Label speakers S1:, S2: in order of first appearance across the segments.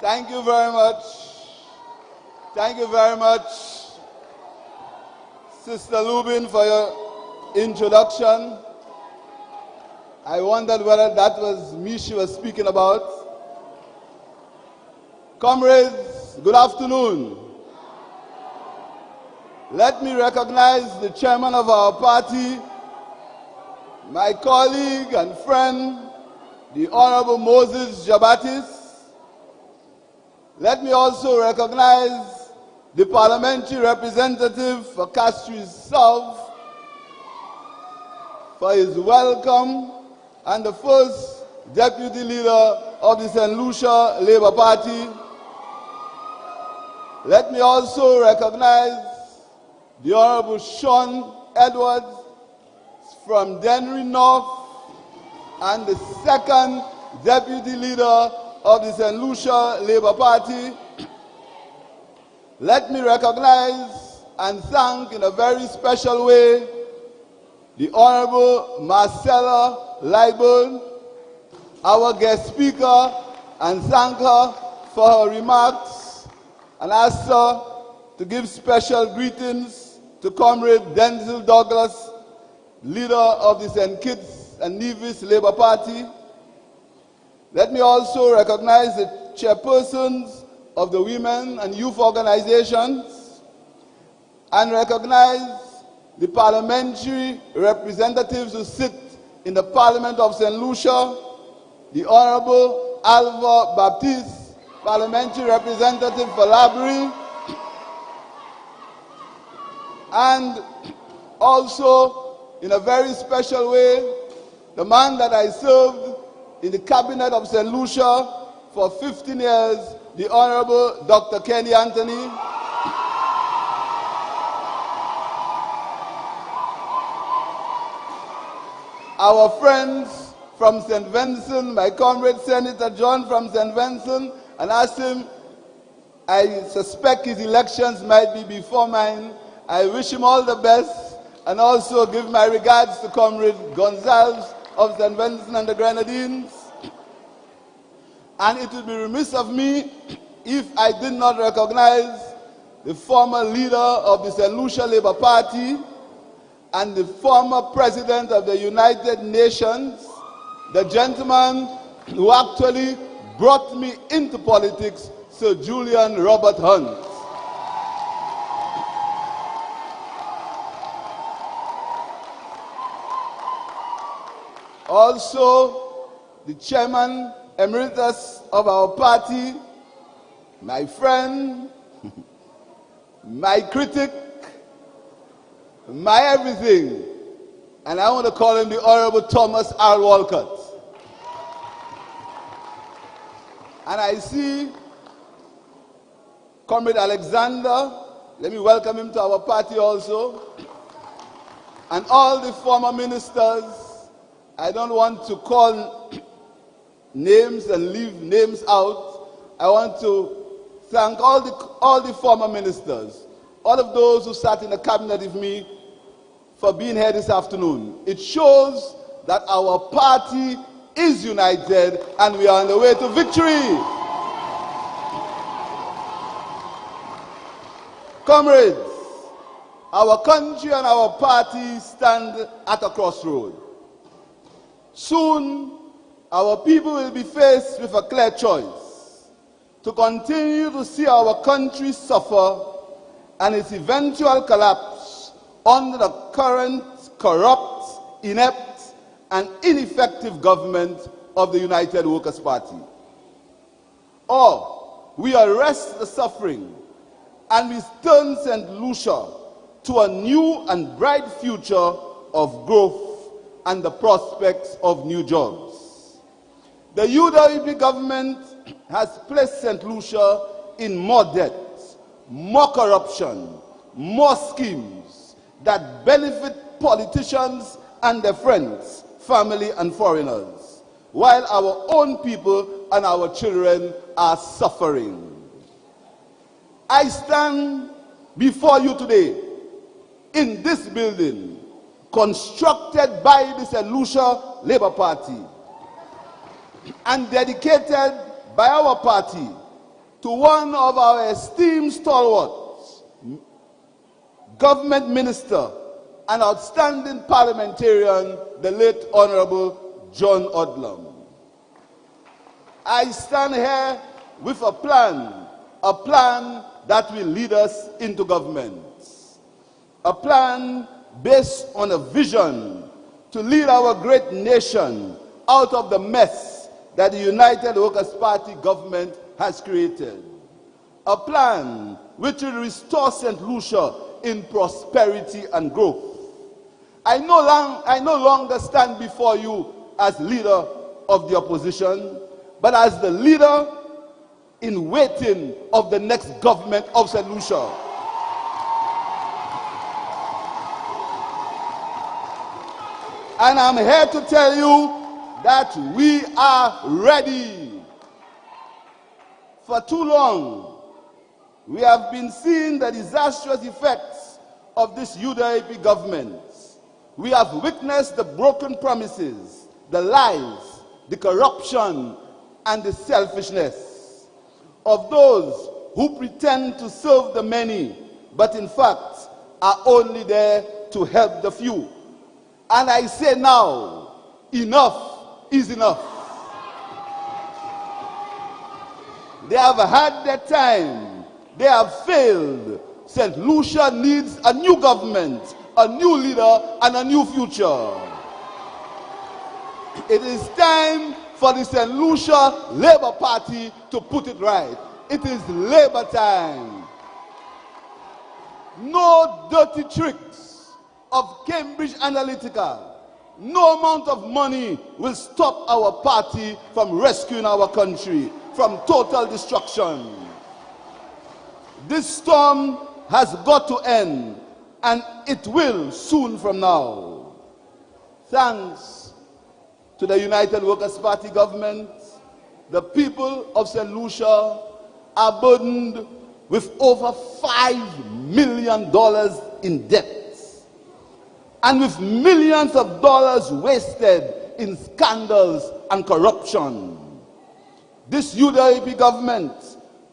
S1: Thank you very much. Thank you very much, Sister Lubin, for your introduction. I wondered whether that was me she was speaking about. Comrades, good afternoon. Let me recognize the chairman of our party, my colleague and friend, the Honorable Moses Jabatis. Let me also recognize the parliamentary representative for Castries South for his welcome, and the first deputy leader of the St. Lucia Labour Party. Let me also recognize the Honorable Sean Edwards from Dennery North and the second deputy leader of the St. Lucia Labour Party. Let me recognize and thank in a very special way the Honorable Marcella Liburn, our guest speaker, and thank her for her remarks and ask her to give special greetings to Comrade Denzel Douglas, leader of the St. Kitts and Nevis Labour Party. Let me also recognize the chairpersons of the women and youth organizations and recognize the parliamentary representatives who sit in the Parliament of St. Lucia, the Honorable Alva Baptiste, parliamentary representative for Labrie, and also, in a very special way, the man that I served in the cabinet of St. Lucia for 15 years, the Honorable Dr. Kenny Anthony. Our friends from St. Vincent, my comrade Senator John from St. Vincent, and asked him, I suspect his elections might be before mine. I wish him all the best, and also give my regards to Comrade Gonzalez of St. Vincent and the Grenadines. And it would be remiss of me if I did not recognize the former leader of the St. Lucia Labour Party and the former president of the United Nations, the gentleman who actually brought me into politics, Sir Julian Robert Hunt. Also, the chairman emeritus of our party, my friend, my critic, my everything, and I want to call him the Honorable Thomas R. Walcott. And I see Comrade Alexander, let me welcome him to our party also, and all the former ministers. I don't want to call names and leave names out. I want to thank all the former ministers, all of those who sat in the cabinet with me, for being here this afternoon. It shows that our party is united and we are on the way to victory. Comrades, our country and our party stand at a crossroad. Soon, our people will be faced with a clear choice: to continue to see our country suffer and its eventual collapse under the current corrupt, inept, and ineffective government of the United Workers' Party. Or we arrest the suffering and we turn St. Lucia to a new and bright future of growth and the prospects of new jobs. The UWP government has placed St. Lucia in more debt, more corruption, more schemes that benefit politicians and their friends, family and foreigners, while our own people and our children are suffering. I stand before you today in this building, constructed by the St. Lucia Labour Party and dedicated by our party to one of our esteemed stalwarts, government minister, and outstanding parliamentarian, the late Honorable John Odlum. I stand here with a plan that will lead us into government. A plan based on a vision to lead our great nation out of the mess that the United Workers' Party government has created. A plan which will restore St. Lucia in prosperity and growth. I no longer stand before you as leader of the opposition, but as the leader in waiting of the next government of St. Lucia. And I'm here to tell you that we are ready. For too long, we have been seeing the disastrous effects of this UDAP government. We have witnessed the broken promises, the lies, the corruption, and the selfishness of those who pretend to serve the many, but in fact are only there to help the few. And I say now, enough is enough. They have had their time. They have failed. St. Lucia needs a new government, a new leader, and a new future. It is time for the St. Lucia Labour Party to put it right. It is Labour time. No dirty tricks of Cambridge Analytica. No amount of money will stop our party from rescuing our country from total destruction. This storm has got to end, and it will soon from now. Thanks to the United Workers' Party government, the people of St. Lucia are burdened with over $5 million in debt, and with millions of dollars wasted in scandals and corruption. This UDAP government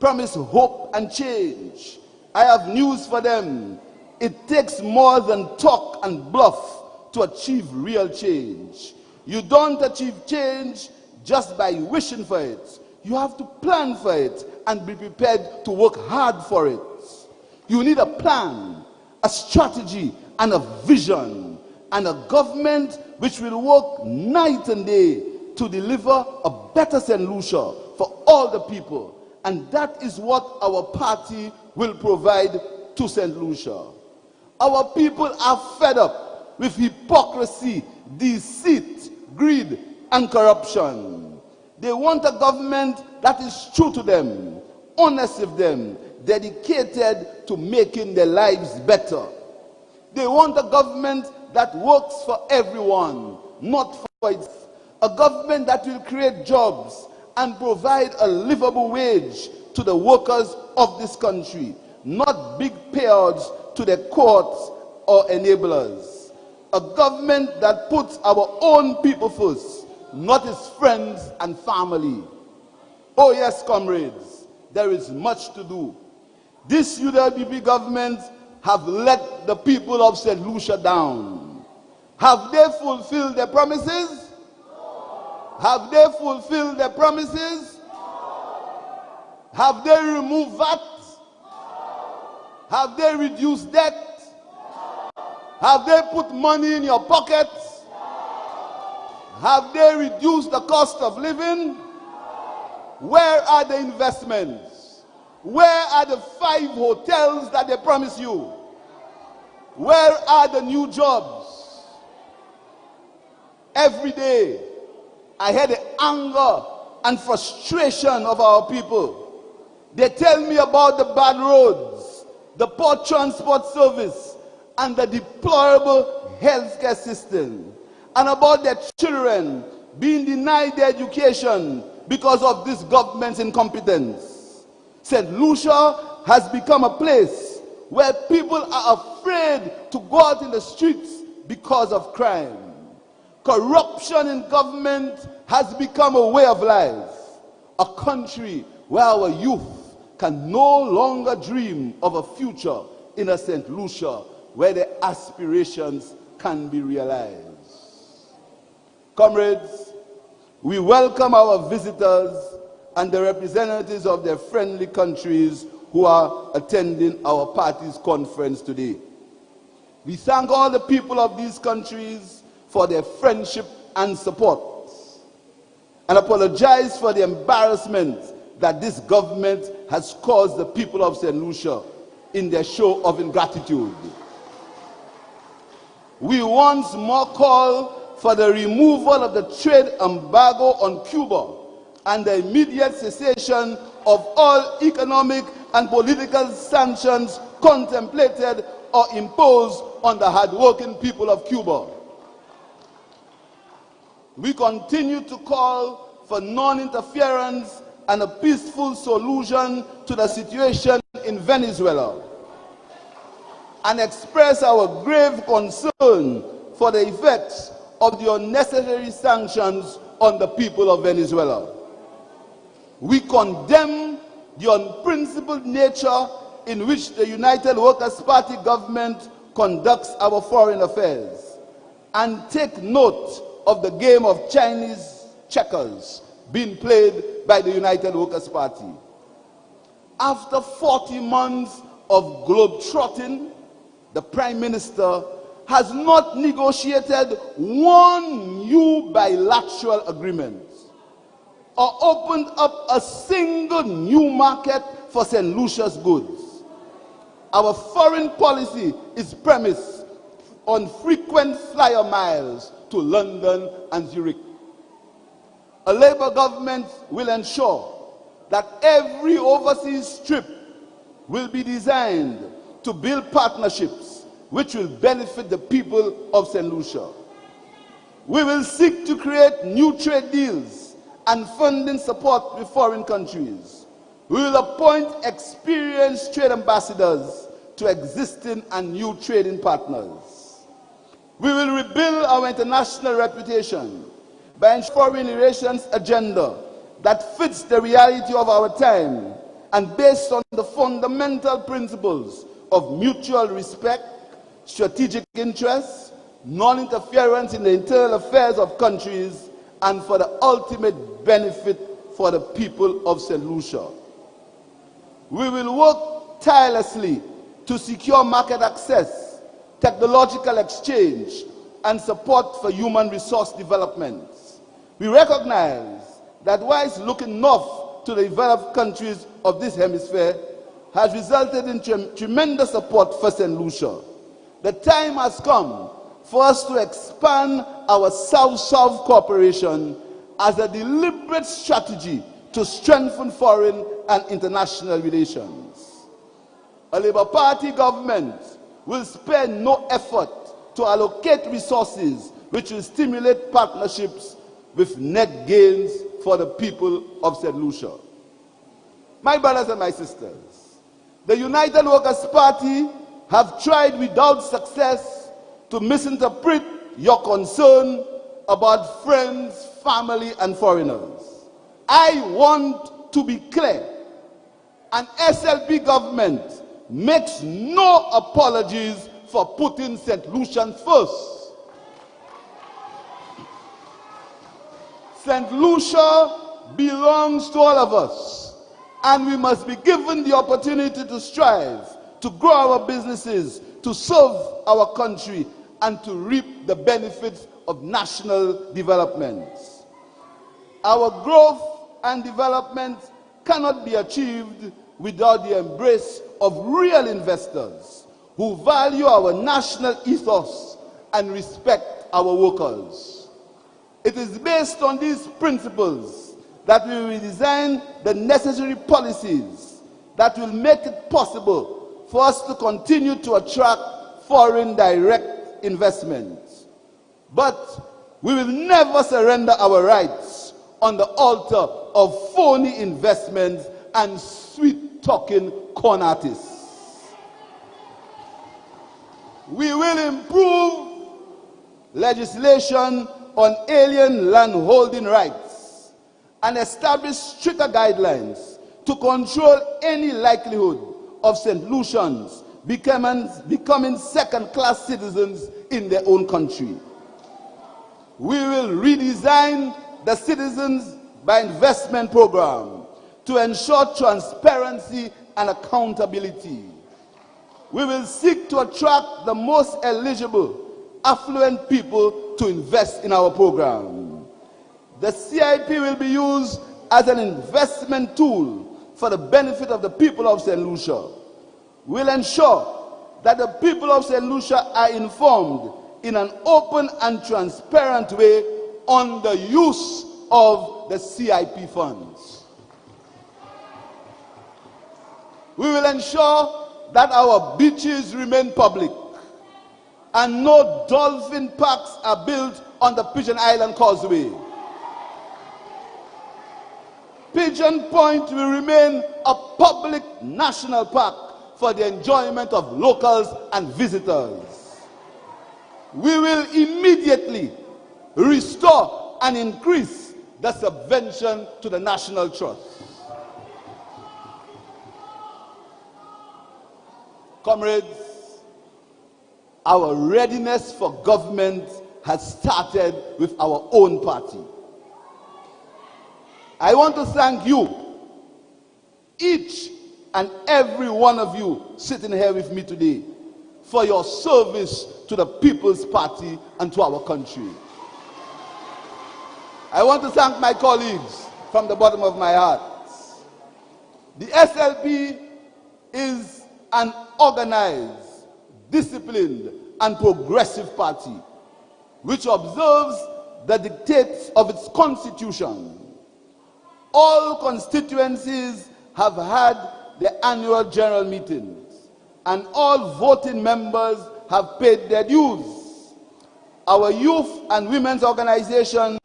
S1: promised hope and change. I have news for them. It takes more than talk and bluff to achieve real change. You don't achieve change just by wishing for it. You have to plan for it and be prepared to work hard for it. You need a plan, a strategy, and a vision, and a government which will work night and day to deliver a better St. Lucia for all the people. And that is what our party will provide to St. Lucia. Our people are fed up with hypocrisy, deceit, greed, and corruption. They want a government that is true to them, honest with them, dedicated to making their lives better. They want a government that works for everyone, not for itself. A government that will create jobs and provide a livable wage to the workers of this country, not big payouts to the courts or enablers. A government that puts our own people first, not its friends and family. Oh yes, comrades, there is much to do. This UDAP government have let the people of St. Lucia down. Have they fulfilled their promises? Have they fulfilled their promises? Have they removed VAT? Have they reduced debt? Have they put money in your pockets? Have they reduced the cost of living? Where are the investments? Where are the 5 hotels that they promised you? Where are the new jobs? Every day, I hear the anger and frustration of our people. They tell me about the bad roads, the poor transport service, and the deplorable healthcare system, and about their children being denied their education because of this government's incompetence. St. Lucia has become a place where people are afraid to go out in the streets because of crime. Corruption in government has become a way of life. A country where our youth can no longer dream of a future in a St. Lucia where their aspirations can be realized. Comrades, we welcome our visitors and the representatives of their friendly countries who are attending our party's conference today. We thank all the people of these countries for their friendship and support, and apologize for the embarrassment that this government has caused the people of St. Lucia in their show of ingratitude. We once more call for the removal of the trade embargo on Cuba and the immediate cessation of all economic and political sanctions contemplated or imposed on the hardworking people of Cuba. We continue to call for non-interference and a peaceful solution to the situation in Venezuela, and express our grave concern for the effects of the unnecessary sanctions on the people of Venezuela. We condemn the unprincipled nature in which the United Workers' Party government conducts our foreign affairs, and take note of the game of Chinese checkers being played by the United Workers' Party. After 40 months of globe-trotting, the Prime Minister has not negotiated one new bilateral agreement or opened up a single new market for St. Lucia's goods. Our foreign policy is premised on frequent flyer miles to London and Zurich. A Labour government will ensure that every overseas trip will be designed to build partnerships which will benefit the people of St. Lucia. We will seek to create new trade deals and funding support with foreign countries. We will appoint experienced trade ambassadors to existing and new trading partners. We will rebuild our international reputation by ensuring foreign relations agenda that fits the reality of our time and based on the fundamental principles of mutual respect, strategic interests, non-interference in the internal affairs of countries, and for the ultimate benefit for the people of St. Lucia. We will work tirelessly to secure market access, technological exchange, and support for human resource development. We recognize that whilst looking north to the developed countries of this hemisphere has resulted in tremendous support for St. Lucia, the time has come for us to expand our South-South cooperation as a deliberate strategy to strengthen foreign and international relations. A Labour Party government will spare no effort to allocate resources which will stimulate partnerships with net gains for the people of St. Lucia. My brothers and my sisters, the United Workers' Party have tried without success to misinterpret your concern about friends, family, and foreigners. I want to be clear. An SLP government makes no apologies for putting St. Lucians first. St. Lucia belongs to all of us, and we must be given the opportunity to strive, to grow our businesses, to serve our country, and to reap the benefits of national development. Our growth and development cannot be achieved without the embrace of real investors who value our national ethos and respect our workers. It is based on these principles that we will design the necessary policies that will make it possible for us to continue to attract foreign direct investments. But we will never surrender our rights on the altar of phony investments and sweet-talking con artists. We will improve legislation on alien land holding rights and establish stricter guidelines to control any likelihood of St. Lucians becoming second-class citizens in their own country. We will redesign the Citizens by Investment program to ensure transparency and accountability. We will seek to attract the most eligible, affluent people to invest in our program. The CIP will be used as an investment tool for the benefit of the people of St. Lucia. We'll ensure that the people of St. Lucia are informed in an open and transparent way on the use of the CIP funds. We will ensure that our beaches remain public and no dolphin parks are built on the Pigeon Island Causeway. Pigeon Point will remain a public national park for the enjoyment of locals and visitors. We will immediately restore and increase the subvention to the National Trust. Comrades, our readiness for government has started with our own party. I want to thank you, each and every one of you sitting here with me today, for your service to the People's Party and to our country. I want to thank my colleagues from the bottom of my heart. The SLP is an organized, disciplined, and progressive party which observes the dictates of its constitution. All constituencies have had their annual general meetings, and all voting members have paid their dues. Our youth and women's organization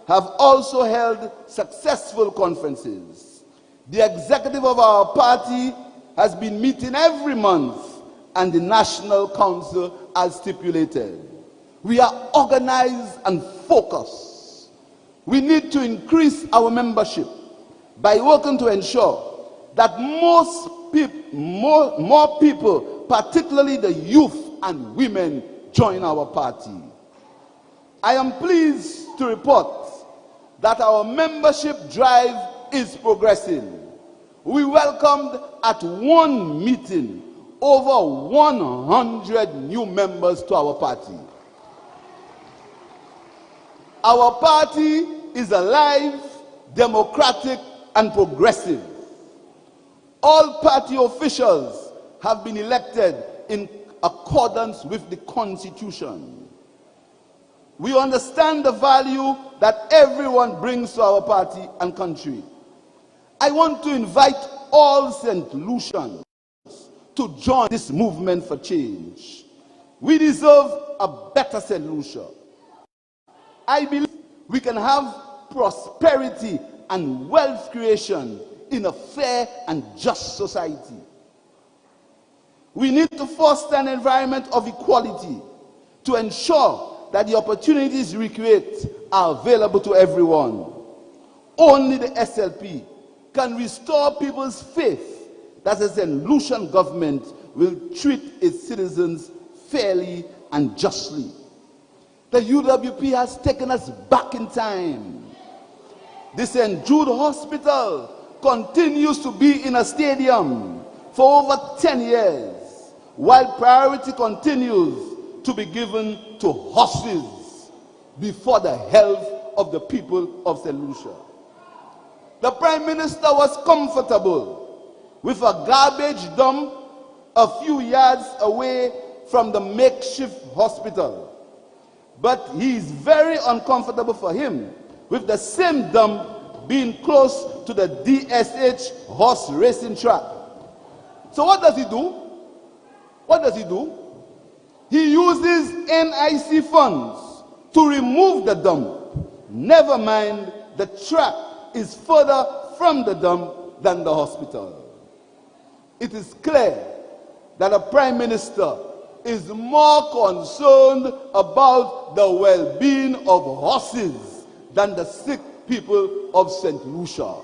S1: have also held successful conferences. The executive of our party has been meeting every month, and the National Council as stipulated. We are organized and focused. We need to increase our membership by working to ensure that more people, particularly the youth and women, join our party. I am pleased to report that our membership drive is progressing. We welcomed at one meeting over 100 new members to our party. Our party is alive, democratic, and progressive. All party officials have been elected in accordance with the Constitution. We understand the value that everyone brings to our party and country. I want to invite all St. Lucians to join this movement for change. We deserve a better St. Lucia. I believe we can have prosperity and wealth creation in a fair and just society. We need to foster an environment of equality to ensure that the opportunities we create are available to everyone. Only the SLP can restore people's faith that the St. Lucian government will treat its citizens fairly and justly. The UWP has taken us back in time. The St. Jude Hospital continues to be in a stadium for over 10 years, while priority continues to be given to horses before the health of the people of St. Lucia. The Prime Minister was comfortable with a garbage dump a few yards away from the makeshift hospital. But he is very uncomfortable for him with the same dump being close to the DSH horse racing track. So what does he do? What does he do? He uses NIC funds to remove the dump. Never mind, the track is further from the dump than the hospital. It is clear that the Prime Minister is more concerned about the well-being of horses than the sick people of St. Lucia.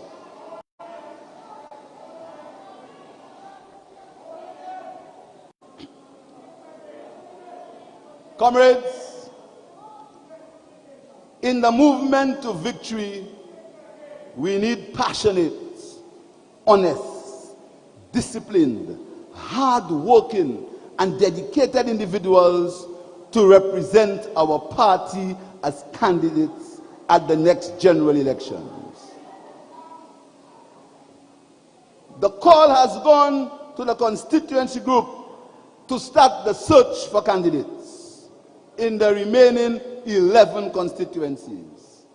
S1: Comrades, in the movement to victory, we need passionate, honest, disciplined, hard-working, and dedicated individuals to represent our party as candidates at the next general elections. The call has gone to the constituency group to start the search for candidates in the remaining 11 constituencies.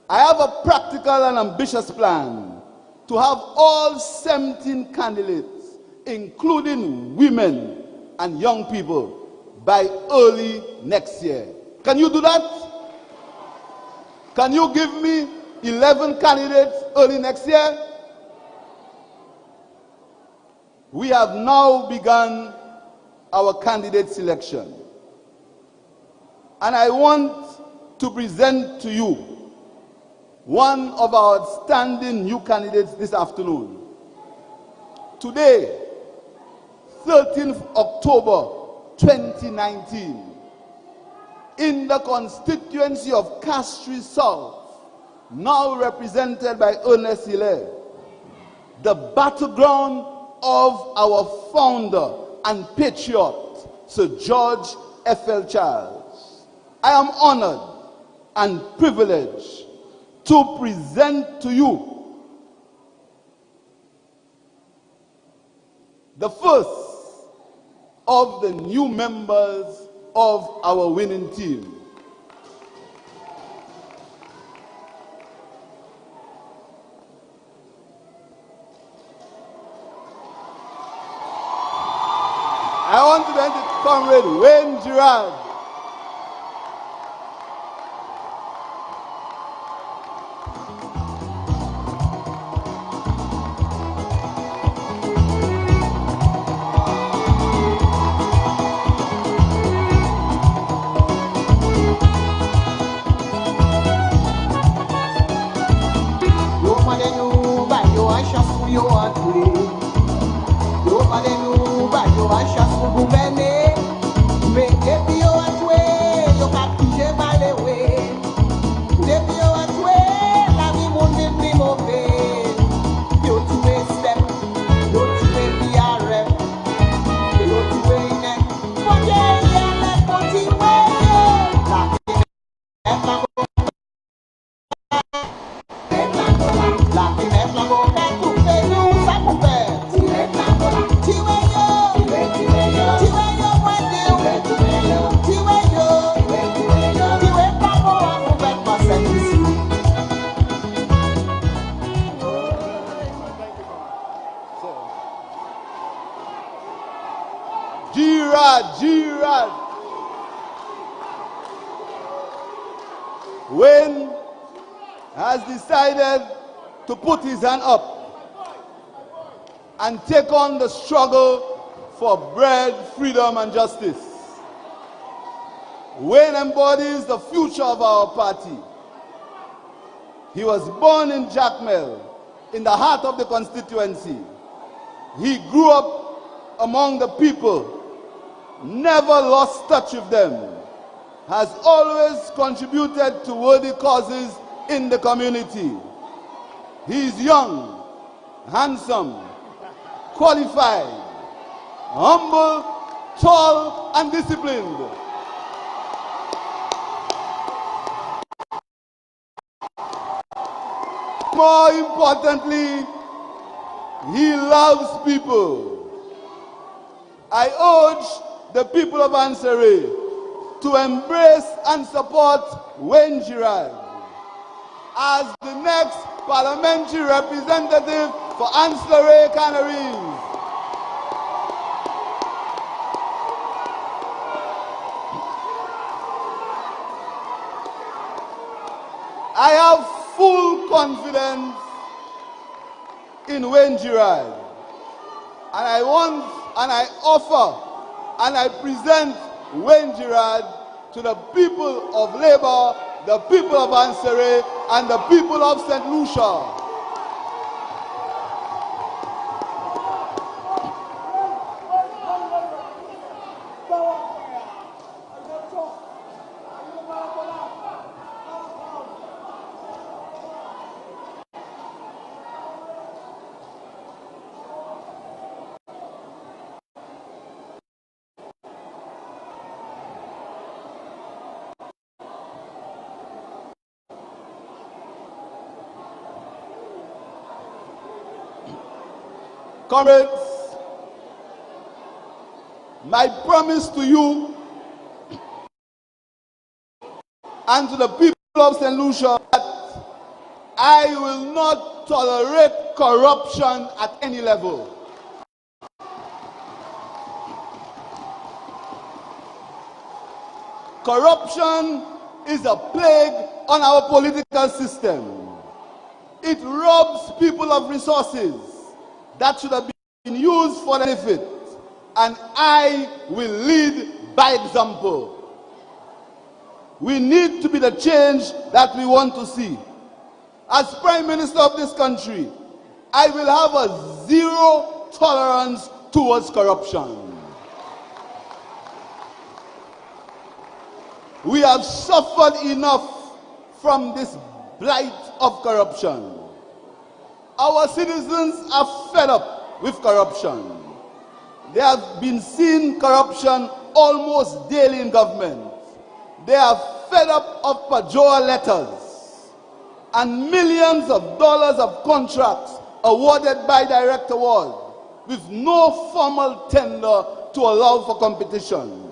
S1: I have a practical and ambitious plan to have all 17 candidates, including women and young people, by early next year. Can you do that? Can you give me 11 candidates early next year? We have now begun our candidate selection. And I want to present to you one of our outstanding new candidates this afternoon. Today, 13th October 2019, in the constituency of Castries South, now represented by Ernest Hilaire, the battleground of our founder and patriot, Sir George F.L. Charles. I am honored and privileged to present to you the first of the new members of our winning team. I want to introduce Comrade Wayne Girard. Girard. Wayne has decided to put his hand up and take on the struggle for bread, freedom, and justice. Wayne embodies the future of our party. He was born in Jacmel, in the heart of the constituency. He grew up among the people, never lost touch with them, has always contributed to worthy causes in the community. He is young, handsome, qualified, humble, tall, and disciplined. More importantly, he loves people. I urge the people of Ansere to embrace and support Wayne Girard as the next parliamentary representative for Ansere Canaries. I have full confidence in Wayne Girard, and I offer and I present Wayne Girard to the people of Labour, the people of Ansere, and the people of St. Lucia. Comrades, my promise to you and to the people of St. Lucia that I will not tolerate corruption at any level. Corruption is a plague on our political system. It robs people of resources that should have been used for benefit, and I will lead by example. We need to be the change that we want to see. As Prime Minister of this country, I will have a zero tolerance towards corruption. We have suffered enough from this blight of corruption. Our citizens are fed up with corruption. They have been seeing corruption almost daily in government. They are fed up of Pajoa letters and millions of dollars of contracts awarded by direct award with no formal tender to allow for competition.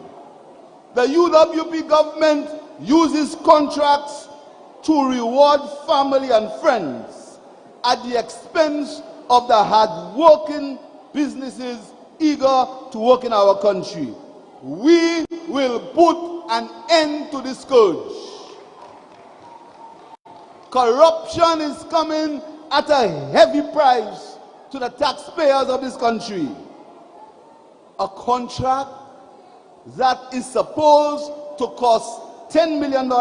S1: The UWP government uses contracts to reward family and friends at the expense of the hard-working businesses eager to work in our country. We will put an end to this scourge. Corruption is coming at a heavy price to the taxpayers of this country. A contract that is supposed to cost $10 million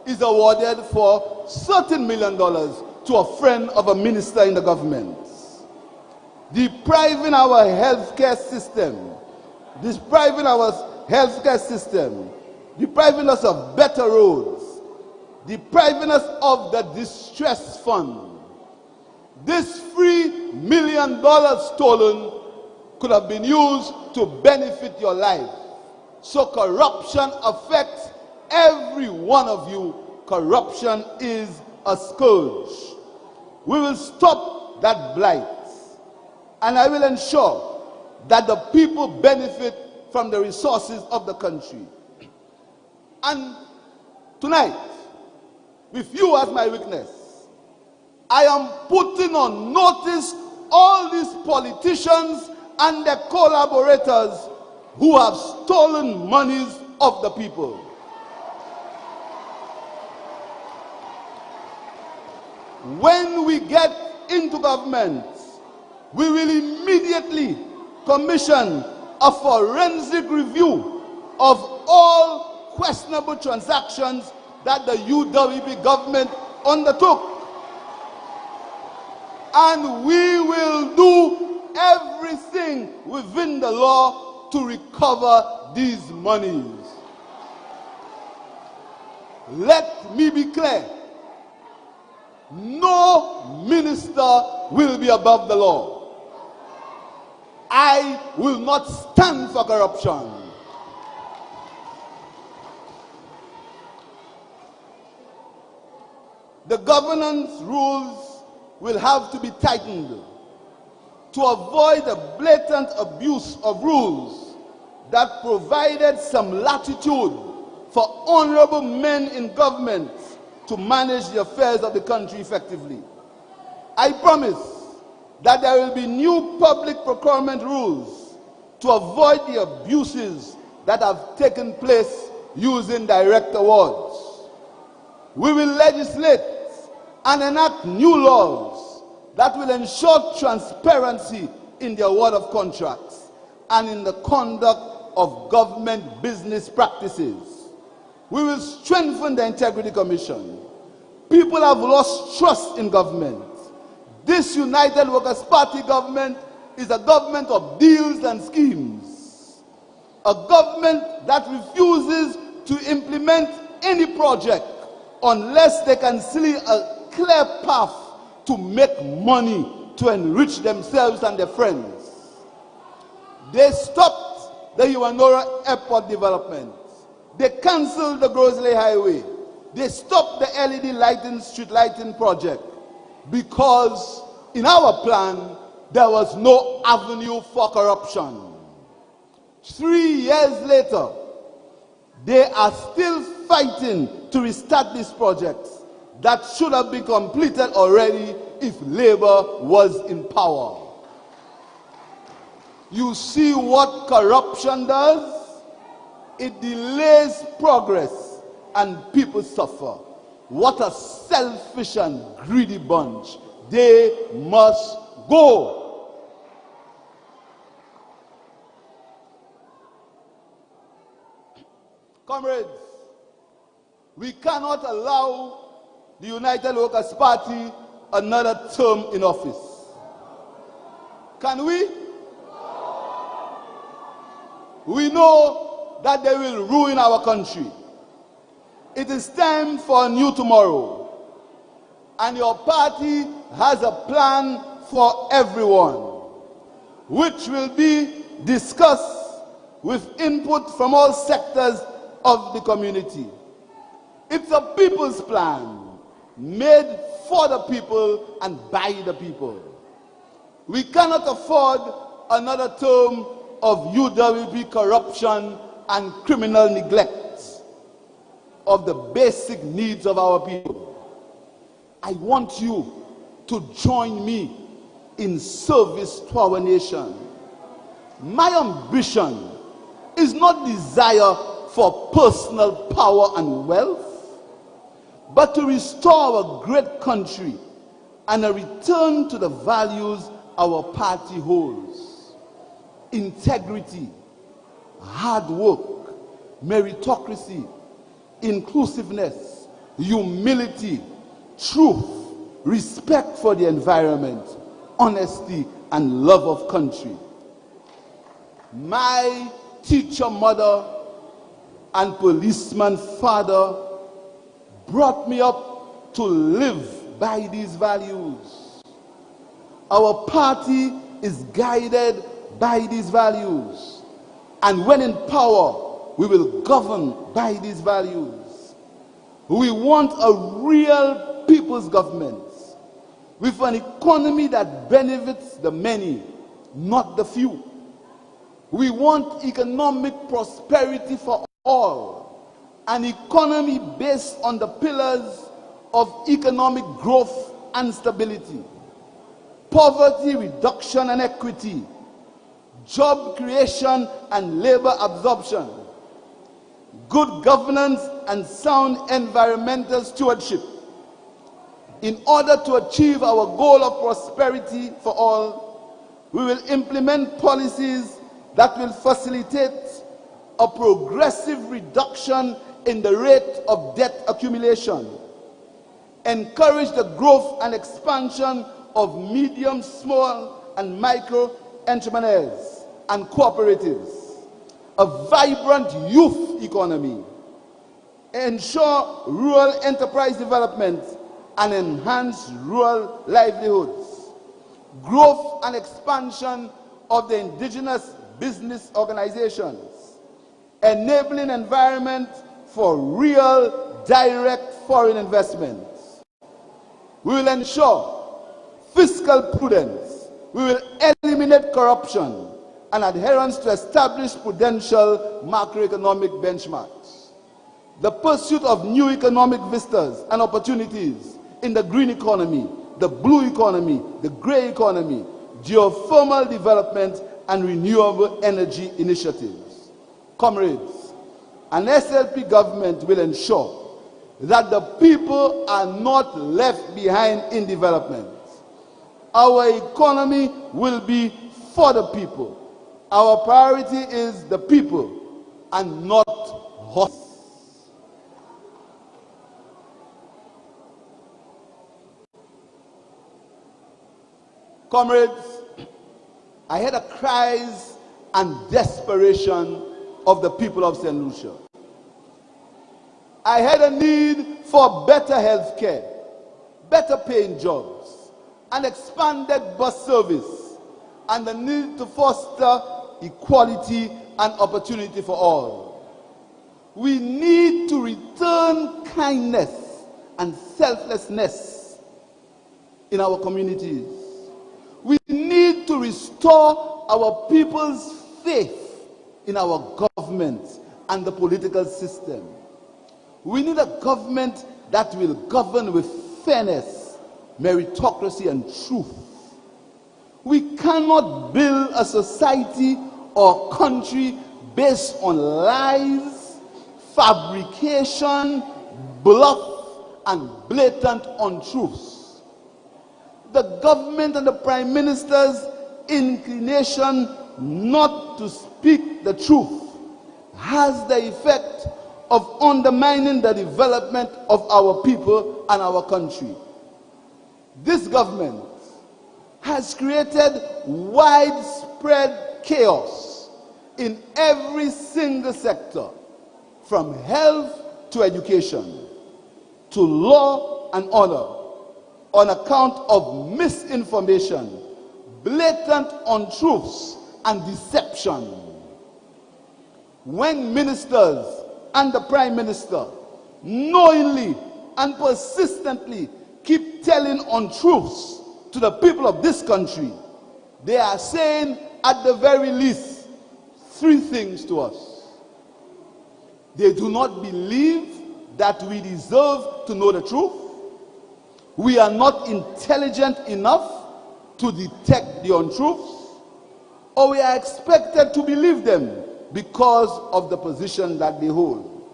S1: is awarded for certain $1 million to a friend of a minister in the government. Depriving our healthcare system, depriving us of better roads, depriving us of the distress fund. This $3 million stolen could have been used to benefit your life. So corruption affects every one of you. Corruption is a scourge. We will stop that blight, and I will ensure that the people benefit from the resources of the country. And tonight, with you as my witness, I am putting on notice all these politicians and their collaborators who have stolen monies of the people. When we get into government, we will immediately commission a forensic review of all questionable transactions that the UWP government undertook. And we will do everything within the law to recover these monies. Let me be clear. No minister will be above the law. I will not stand for corruption. The governance rules will have to be tightened to avoid the blatant abuse of rules that provided some latitude for honorable men in government to manage the affairs of the country effectively. I promise that there will be new public procurement rules to avoid the abuses that have taken place using direct awards. We will legislate and enact new laws that will ensure transparency in the award of contracts and in the conduct of government business practices. We will strengthen the Integrity Commission. People have lost trust in government. This United Workers' Party government is a government of deals and schemes. A government that refuses to implement any project unless they can see a clear path to make money to enrich themselves and their friends. They stopped the Iwanora Airport development. They cancelled the Grosley Highway. They stopped the LED lighting, street lighting project, because in our plan, there was no avenue for corruption. 3 years later, they are still fighting to restart these projects that should have been completed already if Labour was in power. You see what corruption does? It delays progress and people suffer. What a selfish and greedy bunch. They must go. Comrades, we cannot allow the United Workers' Party another term in office. Can we? We know that they will ruin our country. It is time for a new tomorrow. And your party has a plan for everyone, which will be discussed with input from all sectors of the community. It's a people's plan, made for the people and by the people. We cannot afford another term of UWP corruption and criminal neglect of the basic needs of our people. I want you to join me in service to our nation. My ambition is not desire for personal power and wealth, but to restore our great country and a return to the values our party holds: integrity, hard work, meritocracy, inclusiveness, humility, truth, respect for the environment, honesty, and love of country. My teacher mother and policeman father brought me up to live by these values. Our party is guided by these values, and when in power, we will govern by these values. We want a real people's government with an economy that benefits the many, not the few. We want economic prosperity for all, an economy based on the pillars of economic growth and stability, poverty reduction and equity, job creation and labor absorption, good governance and sound environmental stewardship. In order to achieve our goal of prosperity for all, we will implement policies that will facilitate a progressive reduction in the rate of debt accumulation, encourage the growth and expansion of medium, small, and micro entrepreneurs and cooperatives, a vibrant youth economy, ensure rural enterprise development and enhance rural livelihoods, growth and expansion of the indigenous business organizations, enabling environment for real direct foreign investments. We will ensure fiscal prudence. We will eliminate corruption and adherence to established prudential macroeconomic benchmarks. The pursuit of new economic vistas and opportunities in the green economy, the blue economy, the gray economy, geothermal development, and renewable energy initiatives. Comrades, an SLP government will ensure that the people are not left behind in development. Our economy will be for the people. Our priority is the people and not horses. Comrades, I heard the cries and desperation of the people of St. Lucia. I had a need for better health care, better paying jobs, an expanded bus service, and the need to foster equality and opportunity for all. We need to return kindness and selflessness in our communities. We need to restore our people's faith in our government and the political system. We need a government that will govern with fairness, meritocracy, and truth. We cannot build a society or country based on lies, fabrication, bluff, and blatant untruths. The government and the Prime Minister's inclination not to speak the truth has the effect of undermining the development of our people and our country. This government has created widespread chaos in every single sector, from health to education, to law and order, on account of misinformation, blatant untruths, and deception. When ministers and the Prime Minister knowingly and persistently keep telling untruths to the people of this country, they are saying at the very least three things to us. They do not believe that we deserve to know the truth. We are not intelligent enough to detect the untruths, or we are expected to believe them because of the position that they hold.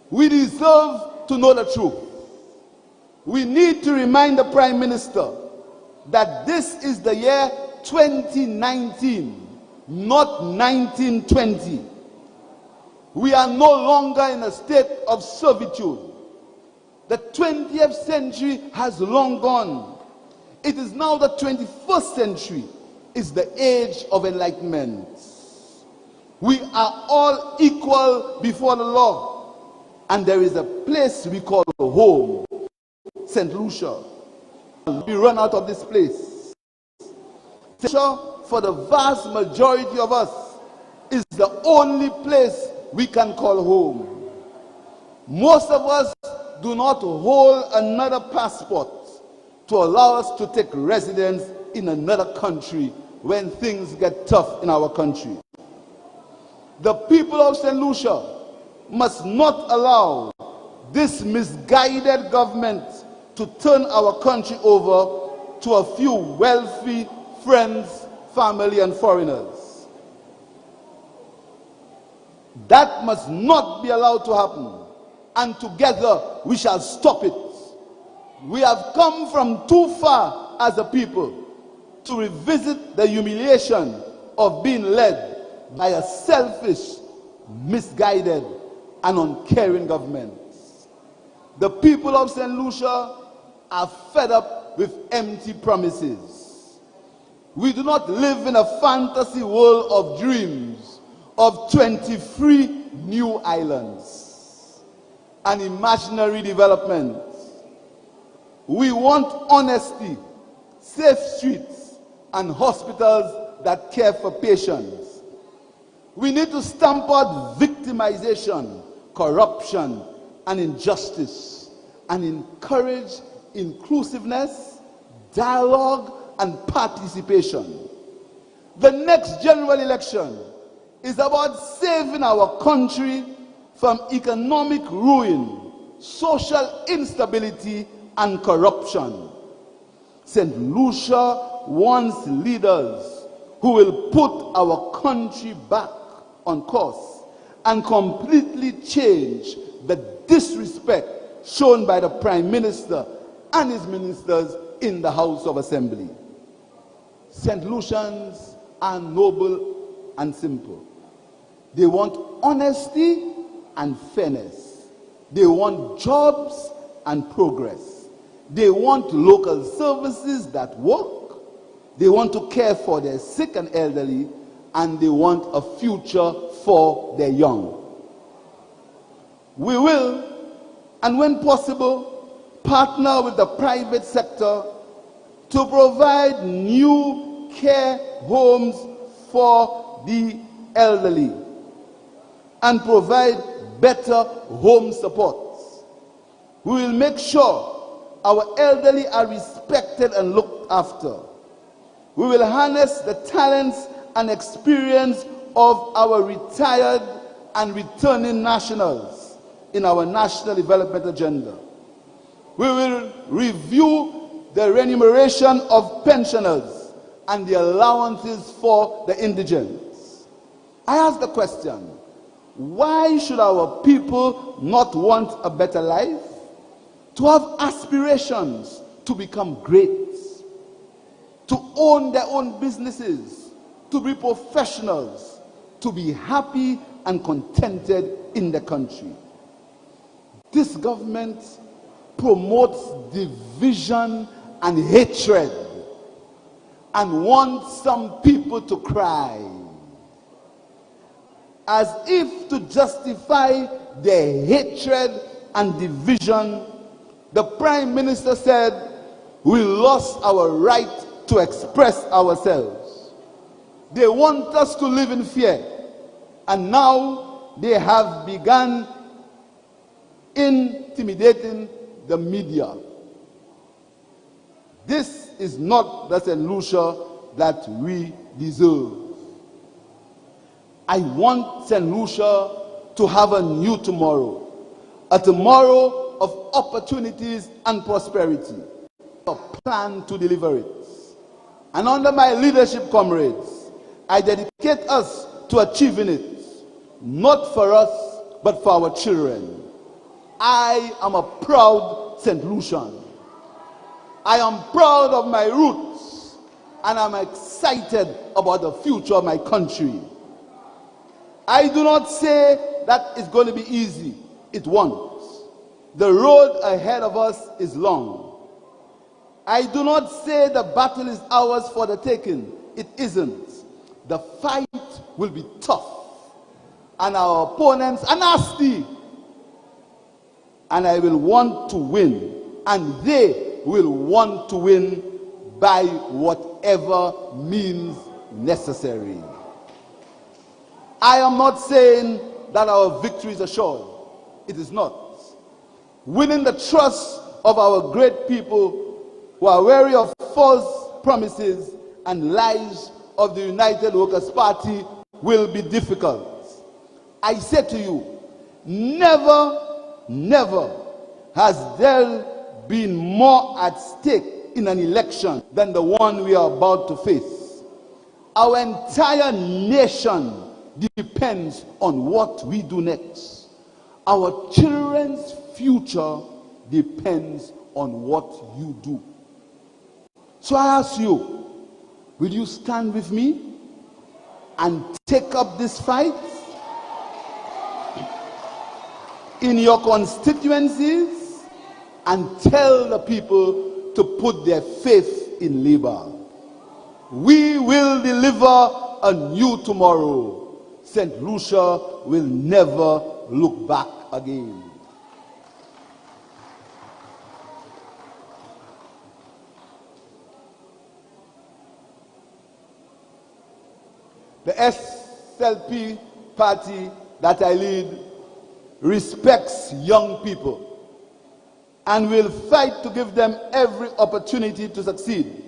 S1: We deserve to know the truth. We need to remind the Prime Minister that this is the year 2019, not 1920. We are no longer in a state of servitude. The 20th century has long gone. It is now the 21st century. It's the age of enlightenment. We are all equal before the law, and there is a place we call home, St. Lucia. We run out of this place. St. Lucia, for the vast majority of us, is the only place we can call home. Most of us do not hold another passport to allow us to take residence in another country when things get tough in our country. The people of St. Lucia must not allow this misguided government to turn our country over to a few wealthy friends, family, and foreigners. That must not be allowed to happen, and together we shall stop it. We have come from too far as a people to revisit the humiliation of being led by a selfish, misguided, and uncaring government. The people of St. Lucia are fed up with empty promises. We do not live in a fantasy world of dreams of 23 new islands, an imaginary development. We want honesty, safe streets, and hospitals that care for patients. We need to stamp out victimization, corruption, and injustice, and encourage inclusiveness, dialogue, and participation. The next general election is about saving our country from economic ruin, social instability, and corruption. St. Lucia wants leaders who will put our country back on course and completely change the disrespect shown by the Prime Minister and his ministers in the House of Assembly. St. Lucians are noble and simple. They want honesty and fairness. They want jobs and progress. They want local services that work. They want to care for their sick and elderly, and they want a future for their young. We will, and when possible, partner with the private sector to provide new care homes for the elderly and provide better home supports. We will make sure our elderly are respected and looked after. We will harness the talents and experience of our retired and returning nationals in our national development agenda. We will review the remuneration of pensioners and the allowances for the indigents. I ask the question, why should our people not want a better life? To have aspirations to become great, to own their own businesses, to be professionals, to be happy and contented in the country. This government promotes division and hatred and wants some people to cry, as if to justify their hatred and division. The Prime Minister said, we lost our right to express ourselves. They want us to live in fear, and now they have begun intimidating the media. This is not the St. Lucia that we deserve. I want St. Lucia to have a new tomorrow, a tomorrow of opportunities and prosperity, a plan to deliver it. And under my leadership, comrades, I dedicate us to achieving it, not for us, but for our children. I am a proud St. Lucian. I am proud of my roots, and I'm excited about the future of my country. I do not say that it's going to be easy. It won't. The road ahead of us is long. I do not say the battle is ours for the taking. It isn't. The fight will be tough, and our opponents are nasty. And I will want to win, and they will want to win by whatever means necessary. I am not saying that our victory is assured. It is not. Winning the trust of our great people who are wary of false promises and lies of the United Workers' Party will be difficult. I say to you, never has there been more at stake in an election than the one we are about to face. Our entire nation depends on what we do next. Our children's future depends on what you do. So I ask you, will you stand with me and take up this fight in your constituencies and tell the people to put their faith in Labour? We will deliver a new tomorrow. St. Lucia will never look back again. The SLP party that I lead respects young people and will fight to give them every opportunity to succeed.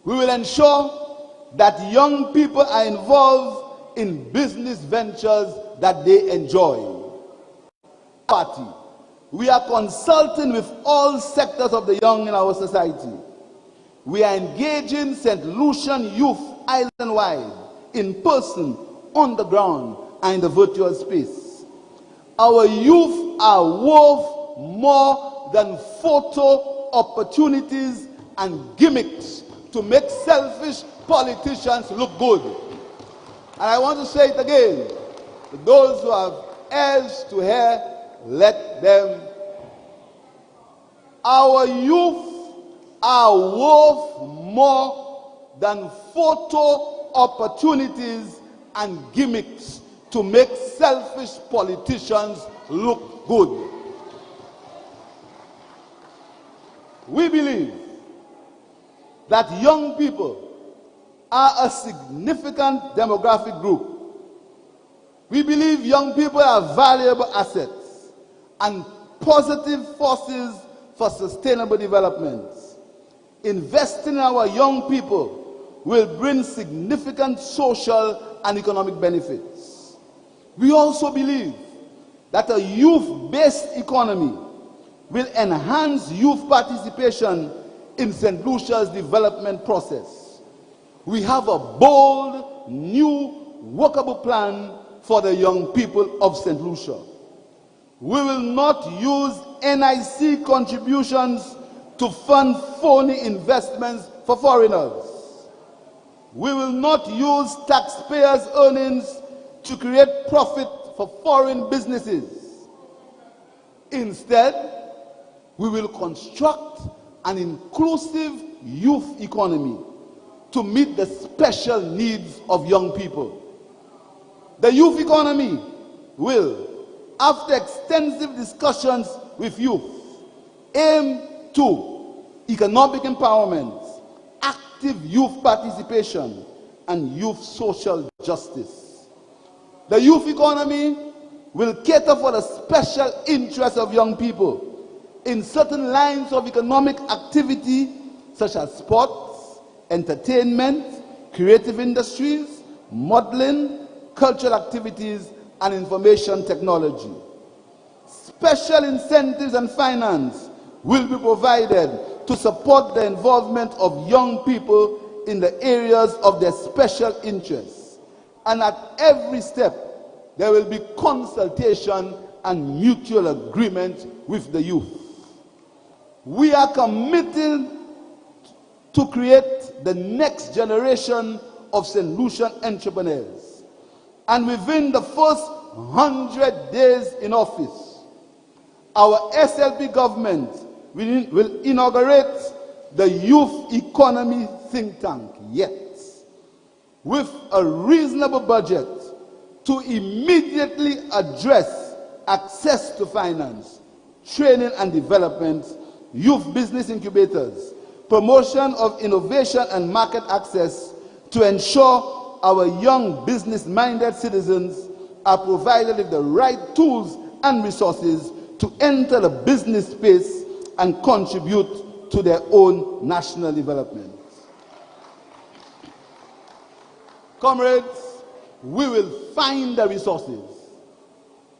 S1: We will ensure that young people are involved in business ventures that they enjoy. Party, we are consulting with all sectors of the young in our society. We are engaging St. Lucian youth island-wide, in person, on the ground, and in the virtual space. Our youth are worth more than photo opportunities and gimmicks to make selfish politicians look good. And I want to say it again, to those who have ears to hear, let them. Our youth are worth more than photo opportunities and gimmicks to make selfish politicians look good. We believe that young people are a significant demographic group. We believe young people are valuable assets and positive forces for sustainable development. investing in our young people will bring significant social and economic benefits. We also believe that a youth-based economy will enhance youth participation in St. Lucia's development process. We have a bold, new, workable plan for the young people of St. Lucia. We will not use NIC contributions to fund phony investments for foreigners. We will not use taxpayers' earnings to create profit for foreign businesses. Instead, we will construct an inclusive youth economy to meet the special needs of young people. The youth economy will, after extensive discussions with youth, aim to economic empowerment, active youth participation, and youth social justice. The youth economy will cater for the special interests of young people in certain lines of economic activity such as sports, entertainment, creative industries, modeling, cultural activities, and information technology. Special incentives and finance will be provided to support the involvement of young people in the areas of their special interests. And at every step, there will be consultation and mutual agreement with the youth. We are committed to create the next generation of St. Lucian entrepreneurs. And within the first 100 days in office, our SLP government will inaugurate the Youth Economy Think Tank, with a reasonable budget to immediately address access to finance, training and development, youth business incubators, promotion of innovation and market access to ensure our young business-minded citizens are provided with the right tools and resources to enter the business space and contribute to their own national development. Comrades, we will find the resources.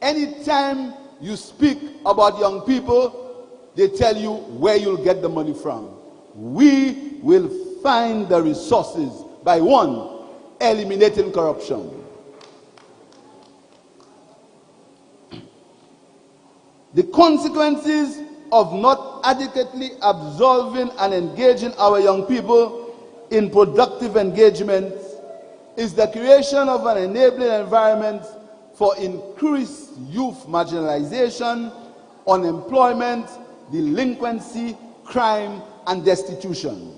S1: Anytime you speak about young people, they tell you where you'll get the money from. We will find the resources by, one, eliminating corruption. The consequences of not adequately absolving and engaging our young people in productive engagement is the creation of an enabling environment for increased youth marginalization, unemployment, delinquency, crime, and destitution.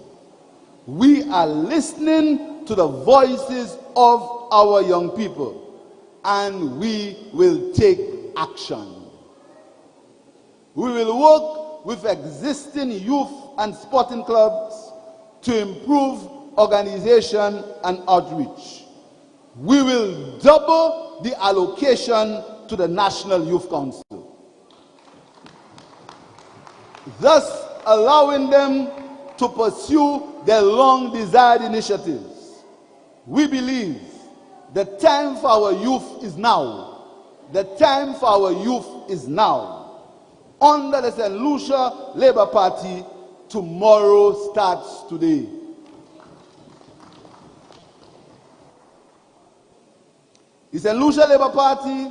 S1: We are listening to the voices of our young people, and we will take action. We will work with existing youth and sporting clubs to improve organization and outreach. We will double the allocation to the National Youth Council, thus allowing them to pursue their long-desired initiatives. We believe the time for our youth is now. The time for our youth is now. Under the St. Lucia Labour Party, tomorrow starts today. The St. Lucia Labour Party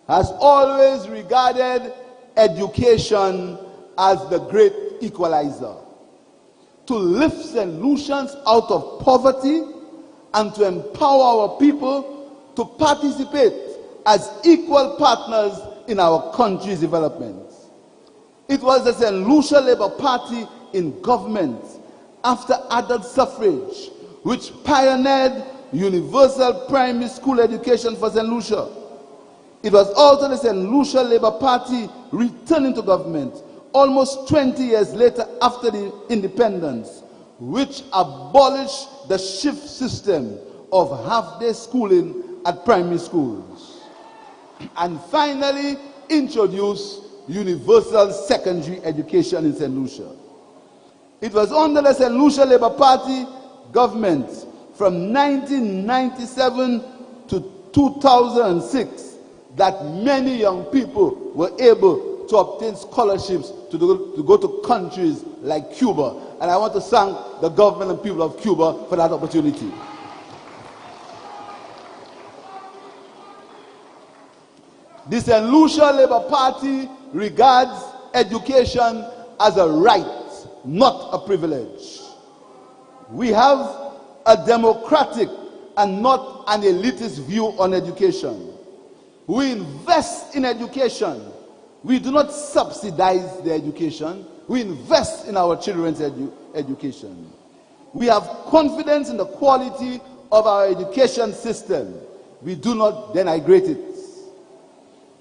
S1: has always regarded education as the great equalizer. To lift St. Lucians out of poverty and to empower our people to participate as equal partners in our country's development. It was the St. Lucia Labour Party in government after adult suffrage which pioneered universal primary school education for St. Lucia. It was also the St. Lucia Labour Party returning to government almost 20 years later after the independence, which abolished the shift system of half-day schooling at primary schools, and finally introduced universal secondary education in St. Lucia. It was under the St. Lucia Labour Party government from 1997 to 2006 that many young people were able to obtain scholarships to go to countries like Cuba. And I want to thank the government and people of Cuba for that opportunity. The St. Lucia Labour Party regards education as a right, not a privilege. We have a democratic and not an elitist view on education. We invest in education. We do not subsidize the education. We invest in our children's education. We have confidence in the quality of our education system. We do not denigrate it.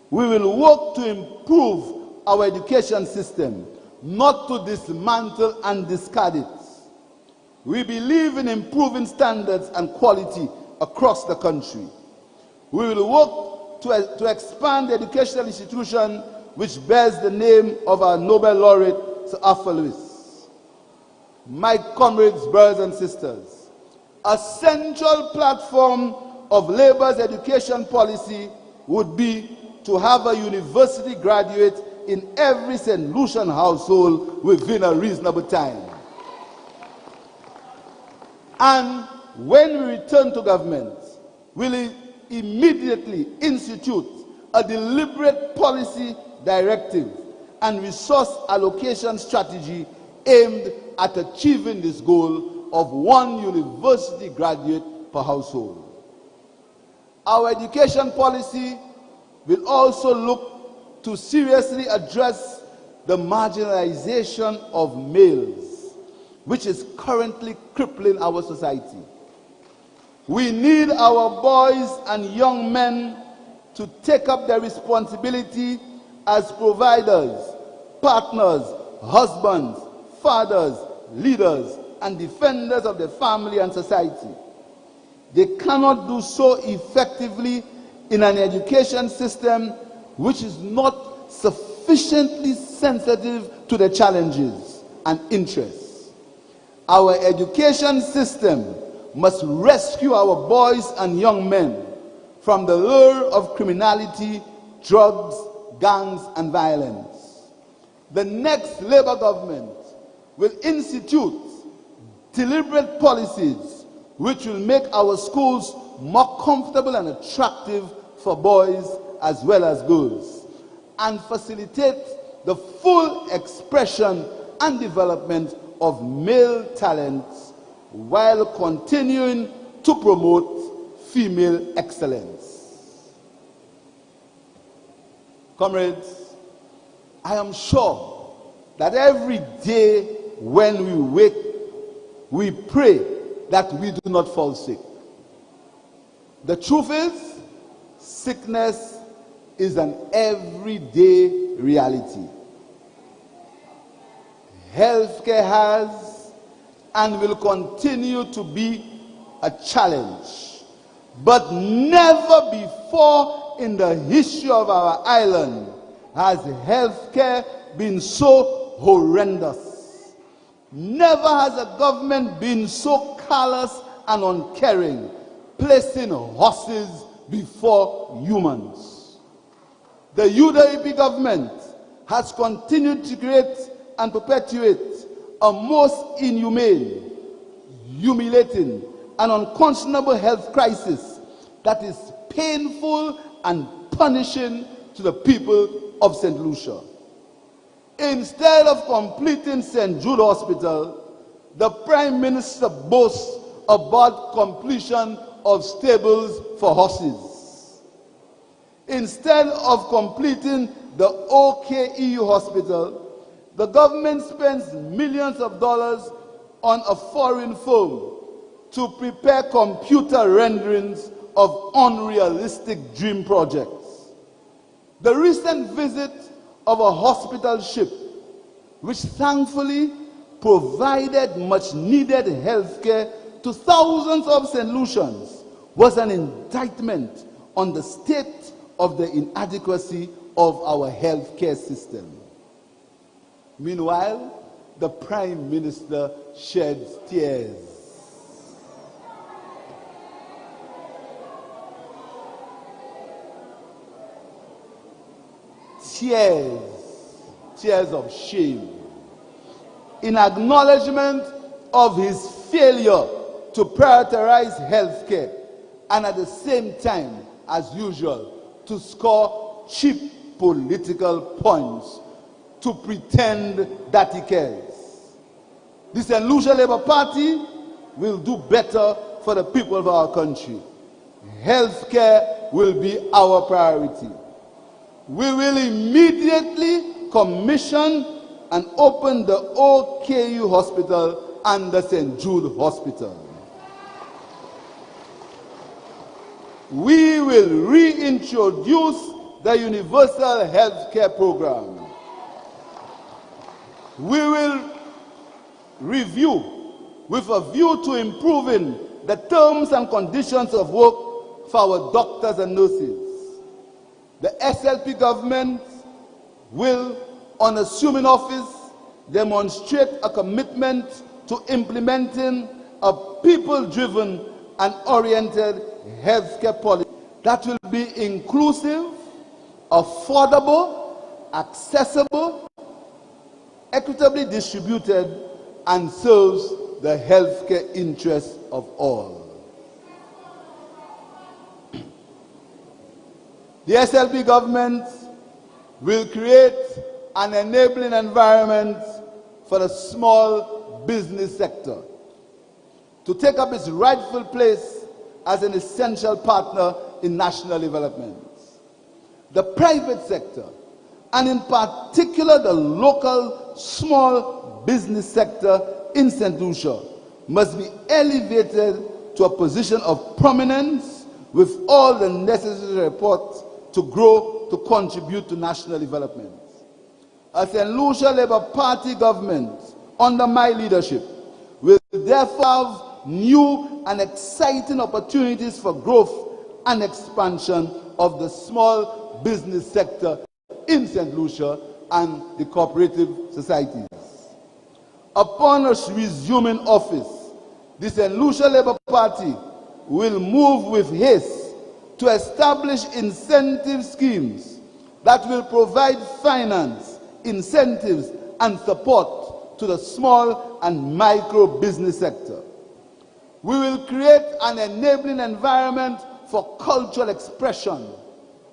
S1: We will work to improve our education system, not to dismantle and discard it. We believe in improving standards and quality across the country. We will work to expand the educational institution which bears the name of our Nobel laureate, Sir Arthur Lewis. My comrades, brothers and sisters, a central platform of Labour's education policy would be to have a university graduate in every St. Lucian household within a reasonable time. And when we return to government, we'll immediately institute a deliberate policy directive and resource allocation strategy aimed at achieving this goal of one university graduate per household. Our education policy will also look to seriously address the marginalization of males, which is currently crippling our society. We need our boys and young men to take up their responsibility as providers, partners, husbands, fathers, leaders, and defenders of the family and society. They cannot do so effectively in an education system which is not sufficiently sensitive to the challenges and interests. Our education system must rescue our boys and young men from the lure of criminality, drugs, gangs, and violence. The next Labour government will institute deliberate policies which will make our schools more comfortable and attractive for boys as well as girls, and facilitate the full expression and development of male talents while continuing to promote female excellence. Comrades, I am sure that every day when we wake, we pray that we do not fall sick. The truth is, sickness is an everyday reality. Healthcare has and will continue to be a challenge. But never before in the history of our island has healthcare been so horrendous. Never has a government been so callous and uncaring, placing horses before humans. The UWP government has continued to create and perpetuate a most inhumane, humiliating, and unconscionable health crisis that is painful and punishing to the people of St. Lucia. Instead of completing St. Jude Hospital, the Prime Minister boasts about completion of stables for horses. Instead of completing the OKEU hospital, the government spends millions of dollars on a foreign firm to prepare computer renderings of unrealistic dream projects. The recent visit of a hospital ship, which thankfully provided much needed health care to thousands of St. Lucians, was an indictment on the state of the inadequacy of our health care system. Meanwhile, the Prime Minister sheds tears. Tears of shame, in acknowledgement of his failure to prioritize health care, and at the same time, as usual, to score cheap political points to pretend that he cares. The St. Lucia Labour Party will do better for the people of our country. Health care will be our priority. We will immediately commission and open the OKU Hospital and the St. Jude Hospital. We will reintroduce the Universal Health Care Program. We will review with a view to improving the terms and conditions of work for our doctors and nurses. The SLP government will, on assuming office, demonstrate a commitment to implementing a people-driven and oriented healthcare policy that will be inclusive, affordable, accessible, equitably distributed, and serves the healthcare interests of all. The SLP government will create an enabling environment for the small business sector to take up its rightful place as an essential partner in national development. The private sector, and in particular the local small business sector in St. Lucia, must be elevated to a position of prominence with all the necessary support to grow, to contribute to national development. A St. Lucia Labour Party government, under my leadership, will therefore have new and exciting opportunities for growth and expansion of the small business sector in St. Lucia and the cooperative societies. Upon us resuming office, the St. Lucia Labour Party will move with haste to establish incentive schemes that will provide finance, incentives, and support to the small and micro business sector. We will create an enabling environment for cultural expression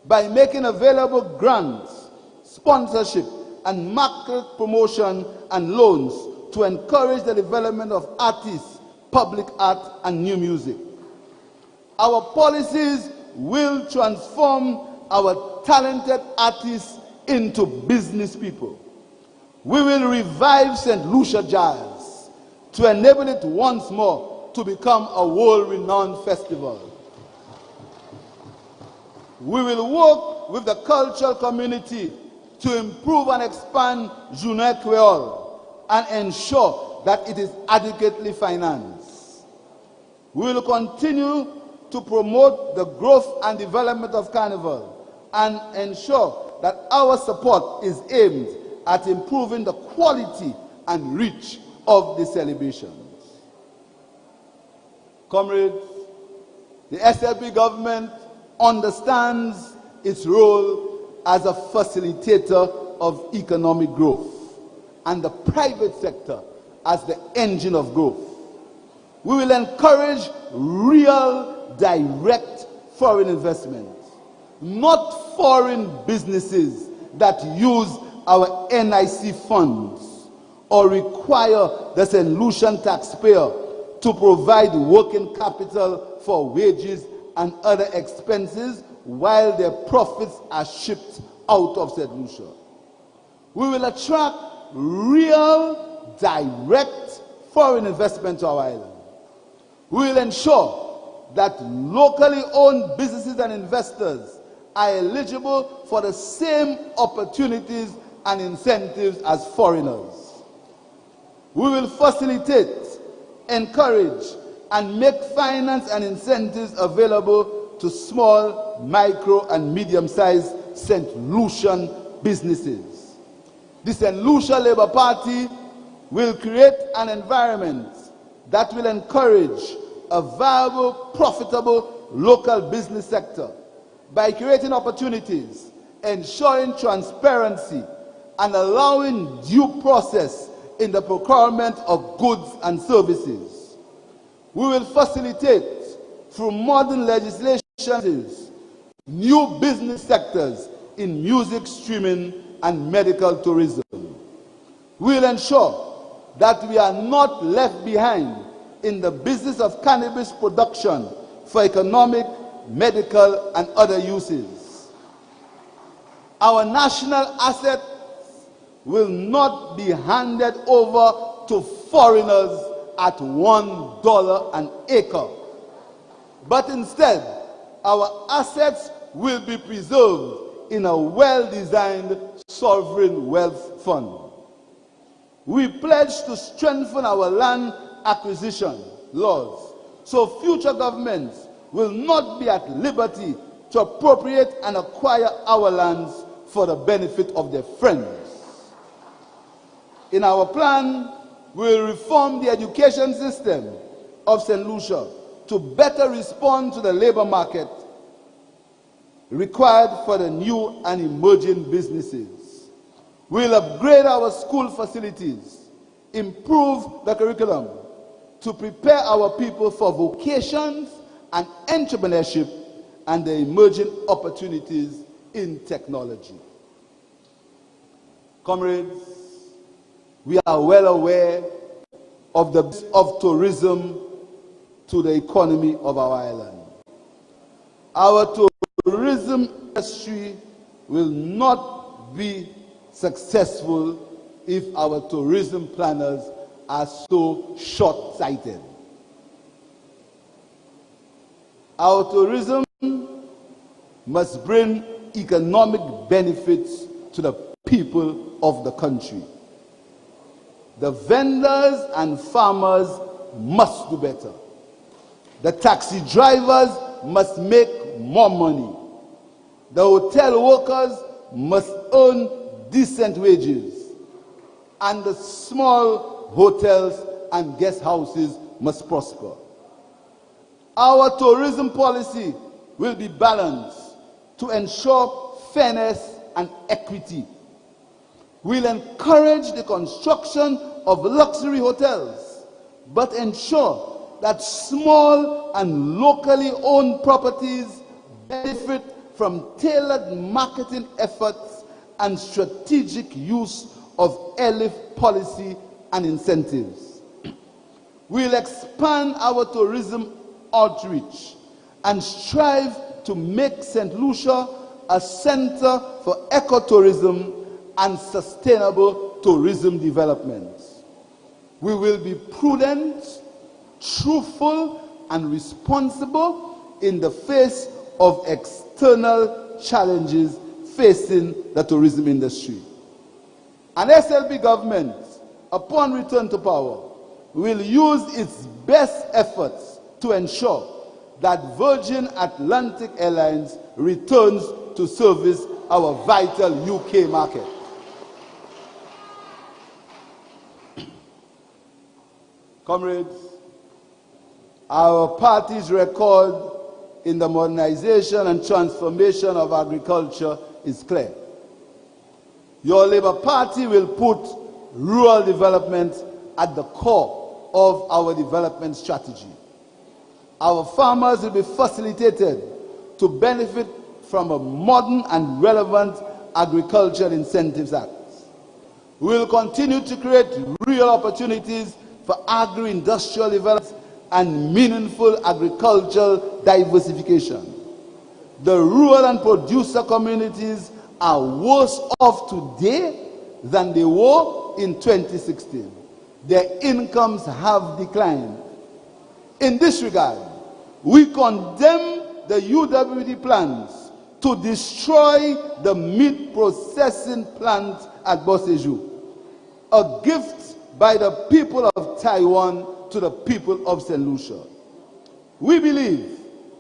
S1: by making available grants, sponsorship, and market promotion and loans to encourage the development of artists, public art, and new music. Our policies will transform our talented artists into business people. We will revive St. Lucia Jazz to enable it once more to become a world-renowned festival. We will work with the cultural community to improve and expand Journée Creole and ensure that it is adequately financed. We will continue to promote the growth and development of Carnival and ensure that our support is aimed at improving the quality and reach of the celebrations. Comrades, the SLP government understands its role as a facilitator of economic growth and the private sector as the engine of growth. We will encourage real, direct foreign investment, not foreign businesses that use our NIC funds or require the St. Lucian taxpayer to provide working capital for wages and other expenses while their profits are shipped out of St. Lucia. We will attract real, direct foreign investment to our island. We will ensure that locally owned businesses and investors are eligible for the same opportunities and incentives as foreigners. We will facilitate, encourage, and make finance and incentives available to small, micro, and medium-sized St. Lucian businesses. The St. Lucia Labour Party will create an environment that will encourage a viable, profitable local business sector by creating opportunities, ensuring transparency, and allowing due process in the procurement of goods and services. We will facilitate, through modern legislation, new business sectors in music streaming and medical tourism. We will ensure that we are not left behind in the business of cannabis production for economic, medical, and other uses. Our national assets will not be handed over to foreigners at $1 an acre, but instead, our assets will be preserved in a well-designed sovereign wealth fund. We pledge to strengthen our land acquisition laws so future governments will not be at liberty to appropriate and acquire our lands for the benefit of their friends. In our plan, we will reform the education system of St. Lucia to better respond to the labor market required for the new and emerging businesses. We will upgrade our school facilities, improve the curriculum to prepare our people for vocations and entrepreneurship and the emerging opportunities in technology. Comrades, we are well aware of the of tourism to the economy of our island. Our tourism industry will not be successful if our tourism planners are so short-sighted. Our tourism must bring economic benefits to the people of the country. The vendors and farmers must do better. The taxi drivers must make more money. The hotel workers must earn decent wages. And the small hotels and guest houses must prosper. Our tourism policy will be balanced to ensure fairness and equity. We'll encourage the construction of luxury hotels, but ensure that small and locally owned properties benefit from tailored marketing efforts and strategic use of ELIF policy and incentives. We'll expand our tourism outreach and strive to make St. Lucia a center for ecotourism and sustainable tourism development. We will be prudent, truthful, and responsible in the face of external challenges facing the tourism industry. An SLP government, upon return to power, will use its best efforts to ensure that Virgin Atlantic Airlines returns to service our vital UK market. Comrades, our party's record in the modernization and transformation of agriculture is clear. Your Labour Party will put rural development at the core of our development strategy. Our farmers will be facilitated to benefit from a modern and relevant Agricultural Incentives Act. We will continue to create real opportunities for agri-industrial development and meaningful agricultural diversification. The rural and producer communities are worse off today than they were in 2016. Their incomes have declined. In this regard, we condemn the UWD plans to destroy the meat processing plant at Boseju, a gift by the people of Taiwan to the people of St. Lucia. We believe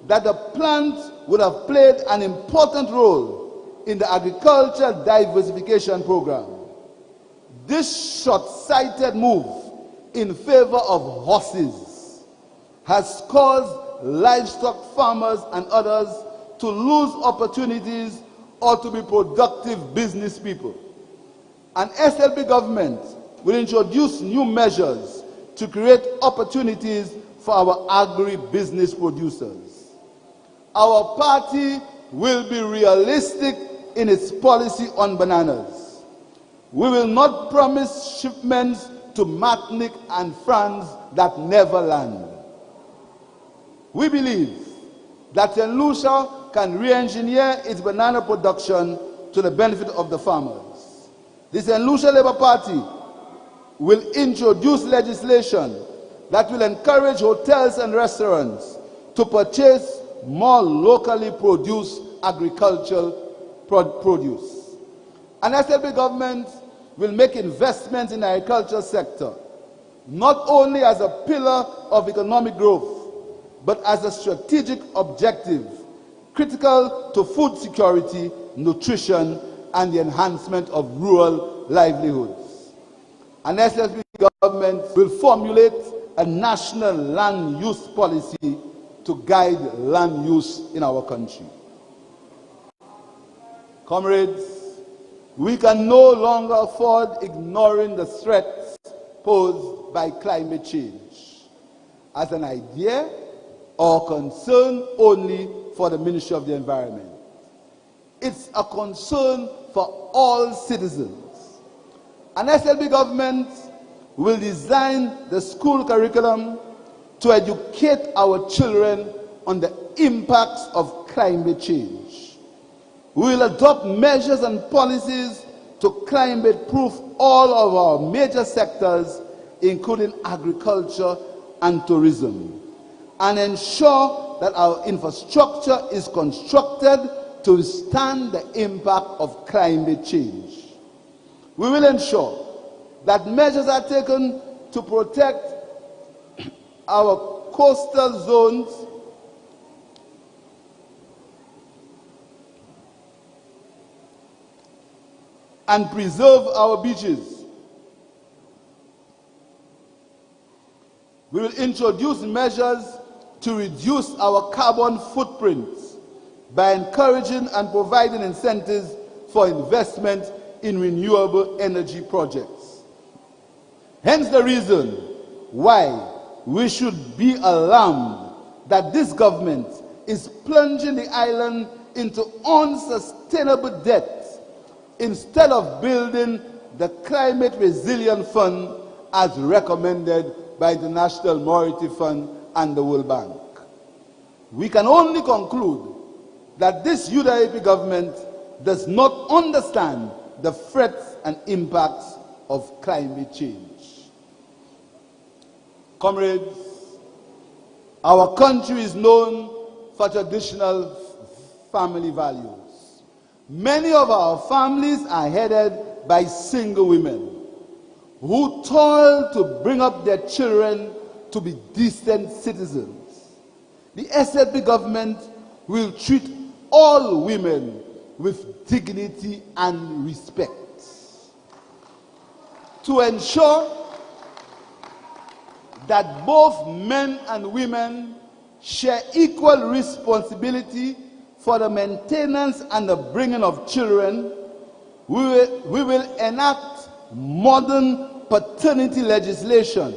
S1: that the plant would have played an important role in the agricultural diversification program. This short-sighted move in favor of horses has caused livestock farmers and others to lose opportunities or to be productive business people. An SLP government will introduce new measures to create opportunities for our agri-business producers. Our party will be realistic in its policy on bananas. We will not promise shipments to Martinique and France that never land. We believe that St. Lucia can re-engineer its banana production to the benefit of the farmers. The St. Lucia Labour Party will introduce legislation that will encourage hotels and restaurants to purchase more locally produced agricultural produce. An SLP government will make investments in the agriculture sector, not only as a pillar of economic growth, but as a strategic objective critical to food security, nutrition, and the enhancement of rural livelihoods. An SLP government will formulate a national land use policy to guide land use in our country. Comrades, we can no longer afford ignoring the threats posed by climate change as an idea or concern only for the Ministry of the Environment. It's a concern for all citizens. An SLP government will design the school curriculum to educate our children on the impacts of climate change. We will adopt measures and policies to climate-proof all of our major sectors, including agriculture and tourism, and ensure that our infrastructure is constructed to withstand the impact of climate change. We will ensure that measures are taken to protect our coastal zones and preserve our beaches. We will introduce measures to reduce our carbon footprints by encouraging and providing incentives for investment in renewable energy projects. Hence the reason why we should be alarmed that this government is plunging the island into unsustainable debt instead of building the climate resilient fund as recommended by the National Monetary Fund and the World Bank. We can only conclude that this UDAP government does not understand the threats and impacts of climate change. Comrades, our country is known for traditional family values. Many of our families are headed by single women who toil to bring up their children to be decent citizens. The SLP government will treat all women with dignity and respect. To ensure that both men and women share equal responsibility for the maintenance and the bringing of children, we will enact modern paternity legislation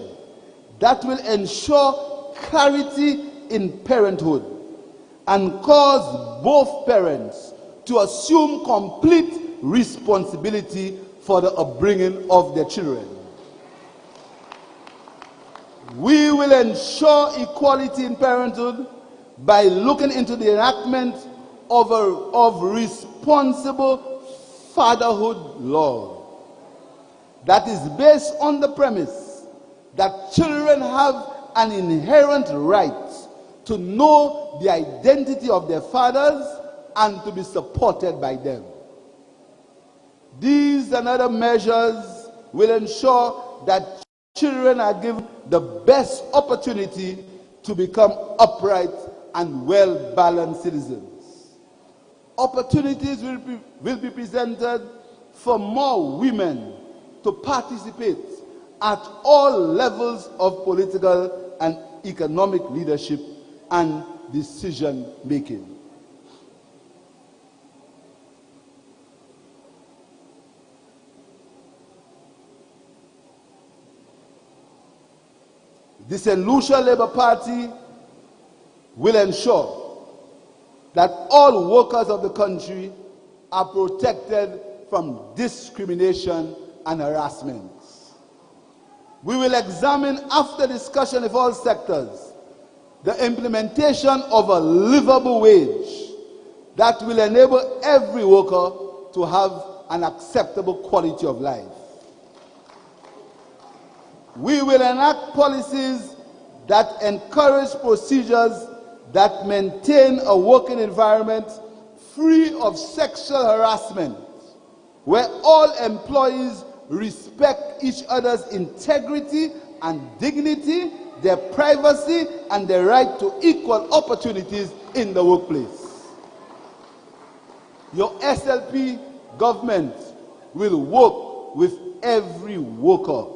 S1: that will ensure clarity in parenthood and cause both parents to assume complete responsibility for the upbringing of their children. We will ensure equality in parenthood by looking into the enactment of responsible fatherhood law that is based on the premise that children have an inherent right to know the identity of their fathers and to be supported by them. These and other measures will ensure that children are given the best opportunity to become upright and well-balanced citizens. Opportunities will be presented for more women to participate at all levels of political and economic leadership and decision making. The St. Lucia Labour Party will ensure that all workers of the country are protected from discrimination and harassment. We will examine, after discussion with all sectors, the implementation of a livable wage that will enable every worker to have an acceptable quality of life. We will enact policies that encourage procedures that maintain a working environment free of sexual harassment, where all employees respect each other's integrity and dignity, their privacy, and their right to equal opportunities in the workplace. Your SLP government will work with every worker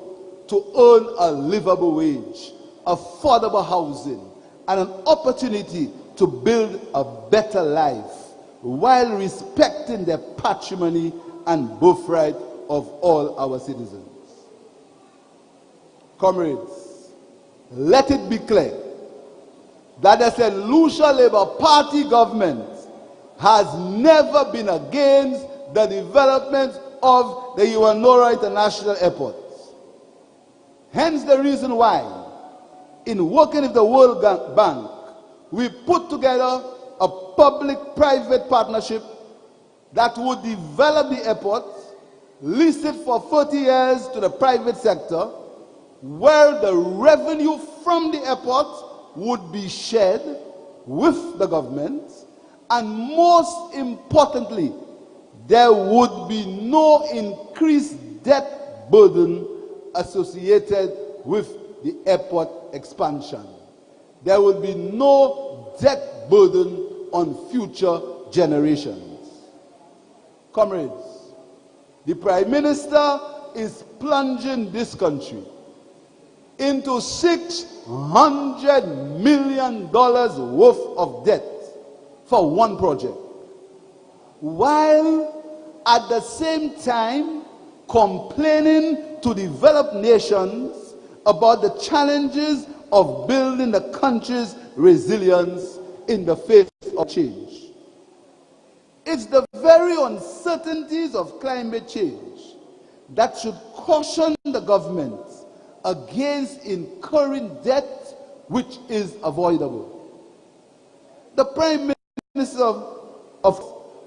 S1: to earn a livable wage, affordable housing, and an opportunity to build a better life while respecting the patrimony and birthright of all our citizens. Comrades, let it be clear that the St. Lucia Labour Party government has never been against the development of the Iwanora International Airport. Hence the reason why, in working with the World Bank, we put together a public-private partnership that would develop the airport, lease it for 30 years to the private sector, where the revenue from the airport would be shared with the government, and most importantly, there would be no increased debt burden associated with the airport expansion. There will be no debt burden on future generations. Comrades, the Prime Minister is plunging this country into $600 million worth of debt for one project, while at the same time complaining to developed nations about the challenges of building the country's resilience in the face of change. It's the very uncertainties of climate change that should caution the government against incurring debt which is avoidable. The Prime Minister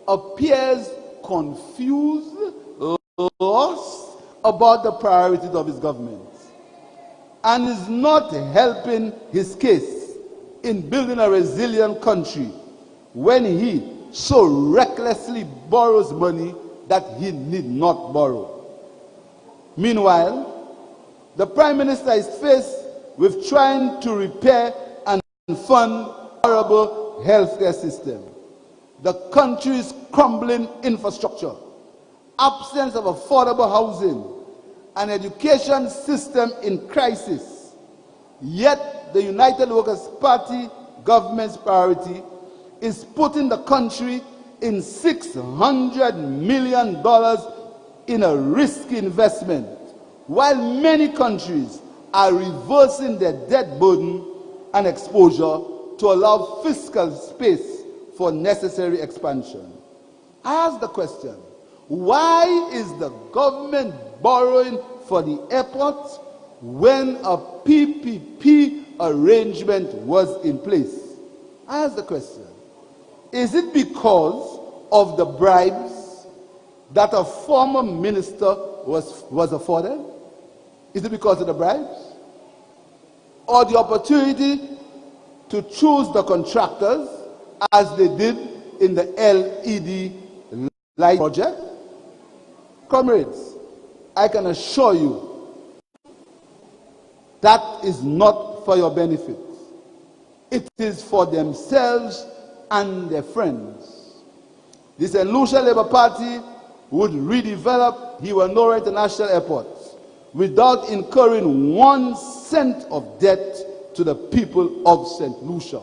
S1: appears confused, lost about the priorities of his government, and is not helping his case in building a resilient country when he so recklessly borrows money that he need not borrow. Meanwhile, the Prime Minister is faced with trying to repair and fund a horrible healthcare system, the country's crumbling infrastructure, absence of affordable housing, an education system in crisis. Yet the United Workers' Party government's priority is putting the country in $600 million in a risky investment, while many countries are reversing their debt burden and exposure to allow fiscal space for necessary expansion. I ask the question, why is the government borrowing for the airport when a PPP arrangement was in place? I ask the question, is it because of the bribes that a former minister was afforded? Is it because of the bribes? Or the opportunity to choose the contractors as they did in the LED light project? Comrades, I can assure you that is not for your benefit. It is for themselves and their friends. The St. Lucia Labour Party would redevelop Iwanora International Airport without incurring 1 cent of debt to the people of St. Lucia.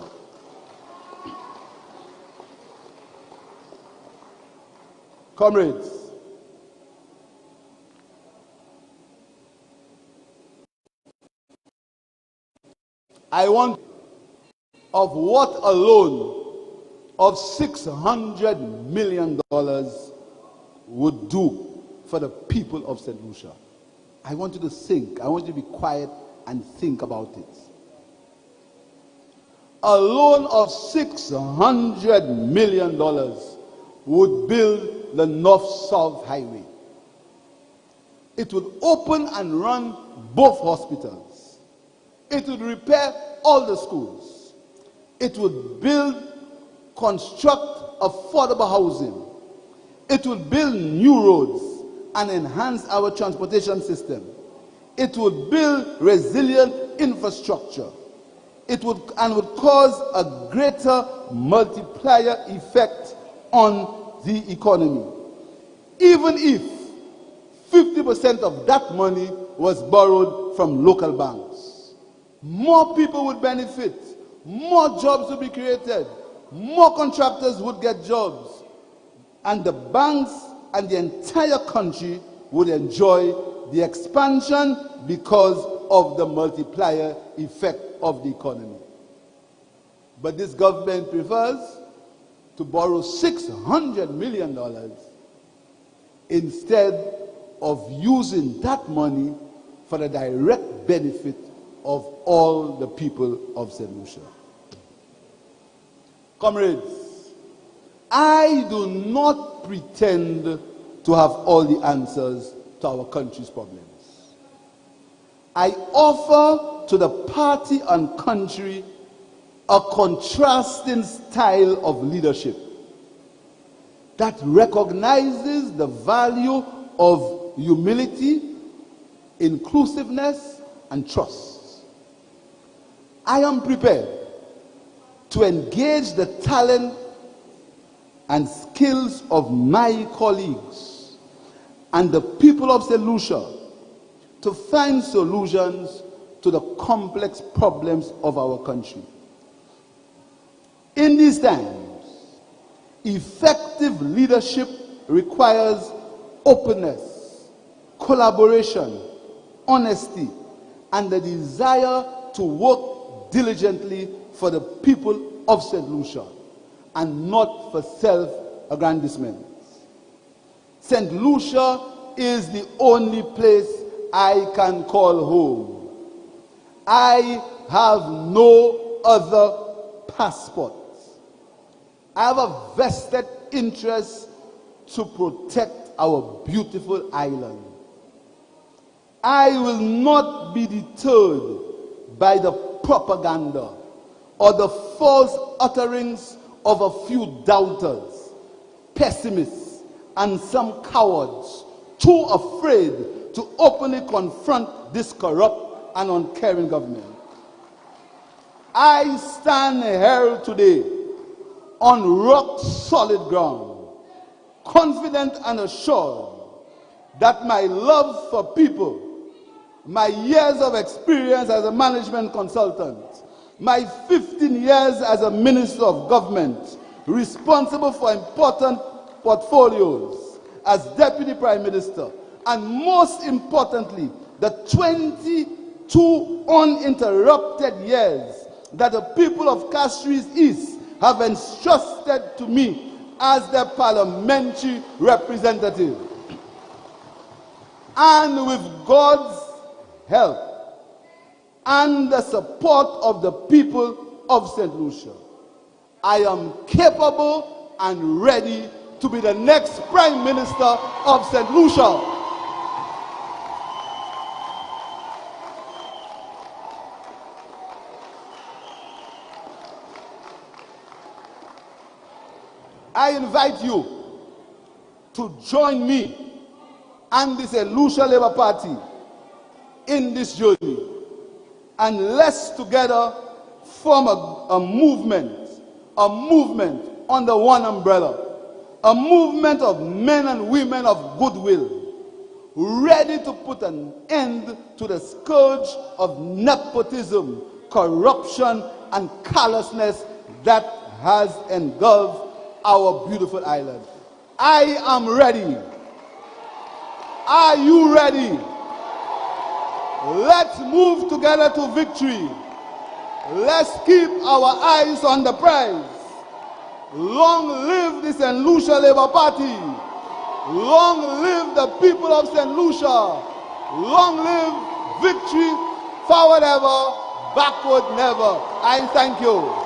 S1: Comrades, I want of what a loan of $600 million would do for the people of St. Lucia. I want you to think. I want you to be quiet and think about it. A loan of $600 million would build the North-South Highway. It would open and run both hospitals. It would repair all the schools. It would construct affordable housing. It would build new roads and enhance our transportation system. It would build resilient infrastructure. It would cause a greater multiplier effect on the economy. Even if 50% of that money was borrowed from local banks, more people would benefit, more jobs would be created, more contractors would get jobs, and the banks and the entire country would enjoy the expansion because of the multiplier effect of the economy. But this government prefers to borrow $600 million instead of using that money for the direct benefit of all the people of St. Lucia. Comrades, I do not pretend to have all the answers to our country's problems. I offer to the party and country a contrasting style of leadership that recognizes the value of humility, inclusiveness, and trust. I am prepared to engage the talent and skills of my colleagues and the people of St. Lucia to find solutions to the complex problems of our country. In these times, effective leadership requires openness, collaboration, honesty, and the desire to work diligently for the people of St. Lucia and not for self-aggrandizement. St. Lucia is the only place I can call home. I have no other passport. I have a vested interest to protect our beautiful island. I will not be deterred by the propaganda or the false utterings of a few doubters, pessimists, and some cowards too afraid to openly confront this corrupt and uncaring government. I stand here today on rock-solid ground, confident and assured that my love for people, my years of experience as a management consultant, my 15 years as a minister of government, responsible for important portfolios as deputy prime minister, and most importantly, the 22 uninterrupted years that the people of Castries East have entrusted to me as their parliamentary representative. And with God's help and the support of the people of St. Lucia, I am capable and ready to be the next Prime Minister of St. Lucia. I invite you to join me and the St. Lucia Labour Party in this journey, and let's together form a movement under one umbrella, a movement of men and women of goodwill ready to put an end to the scourge of nepotism, corruption, and callousness that has engulfed our beautiful island. I am ready. Are you ready? Let's move together to victory. Let's keep our eyes on the prize. Long live the St. Lucia Labour Party. Long live the people of St. Lucia. Long live victory, forward ever, backward never. I thank you.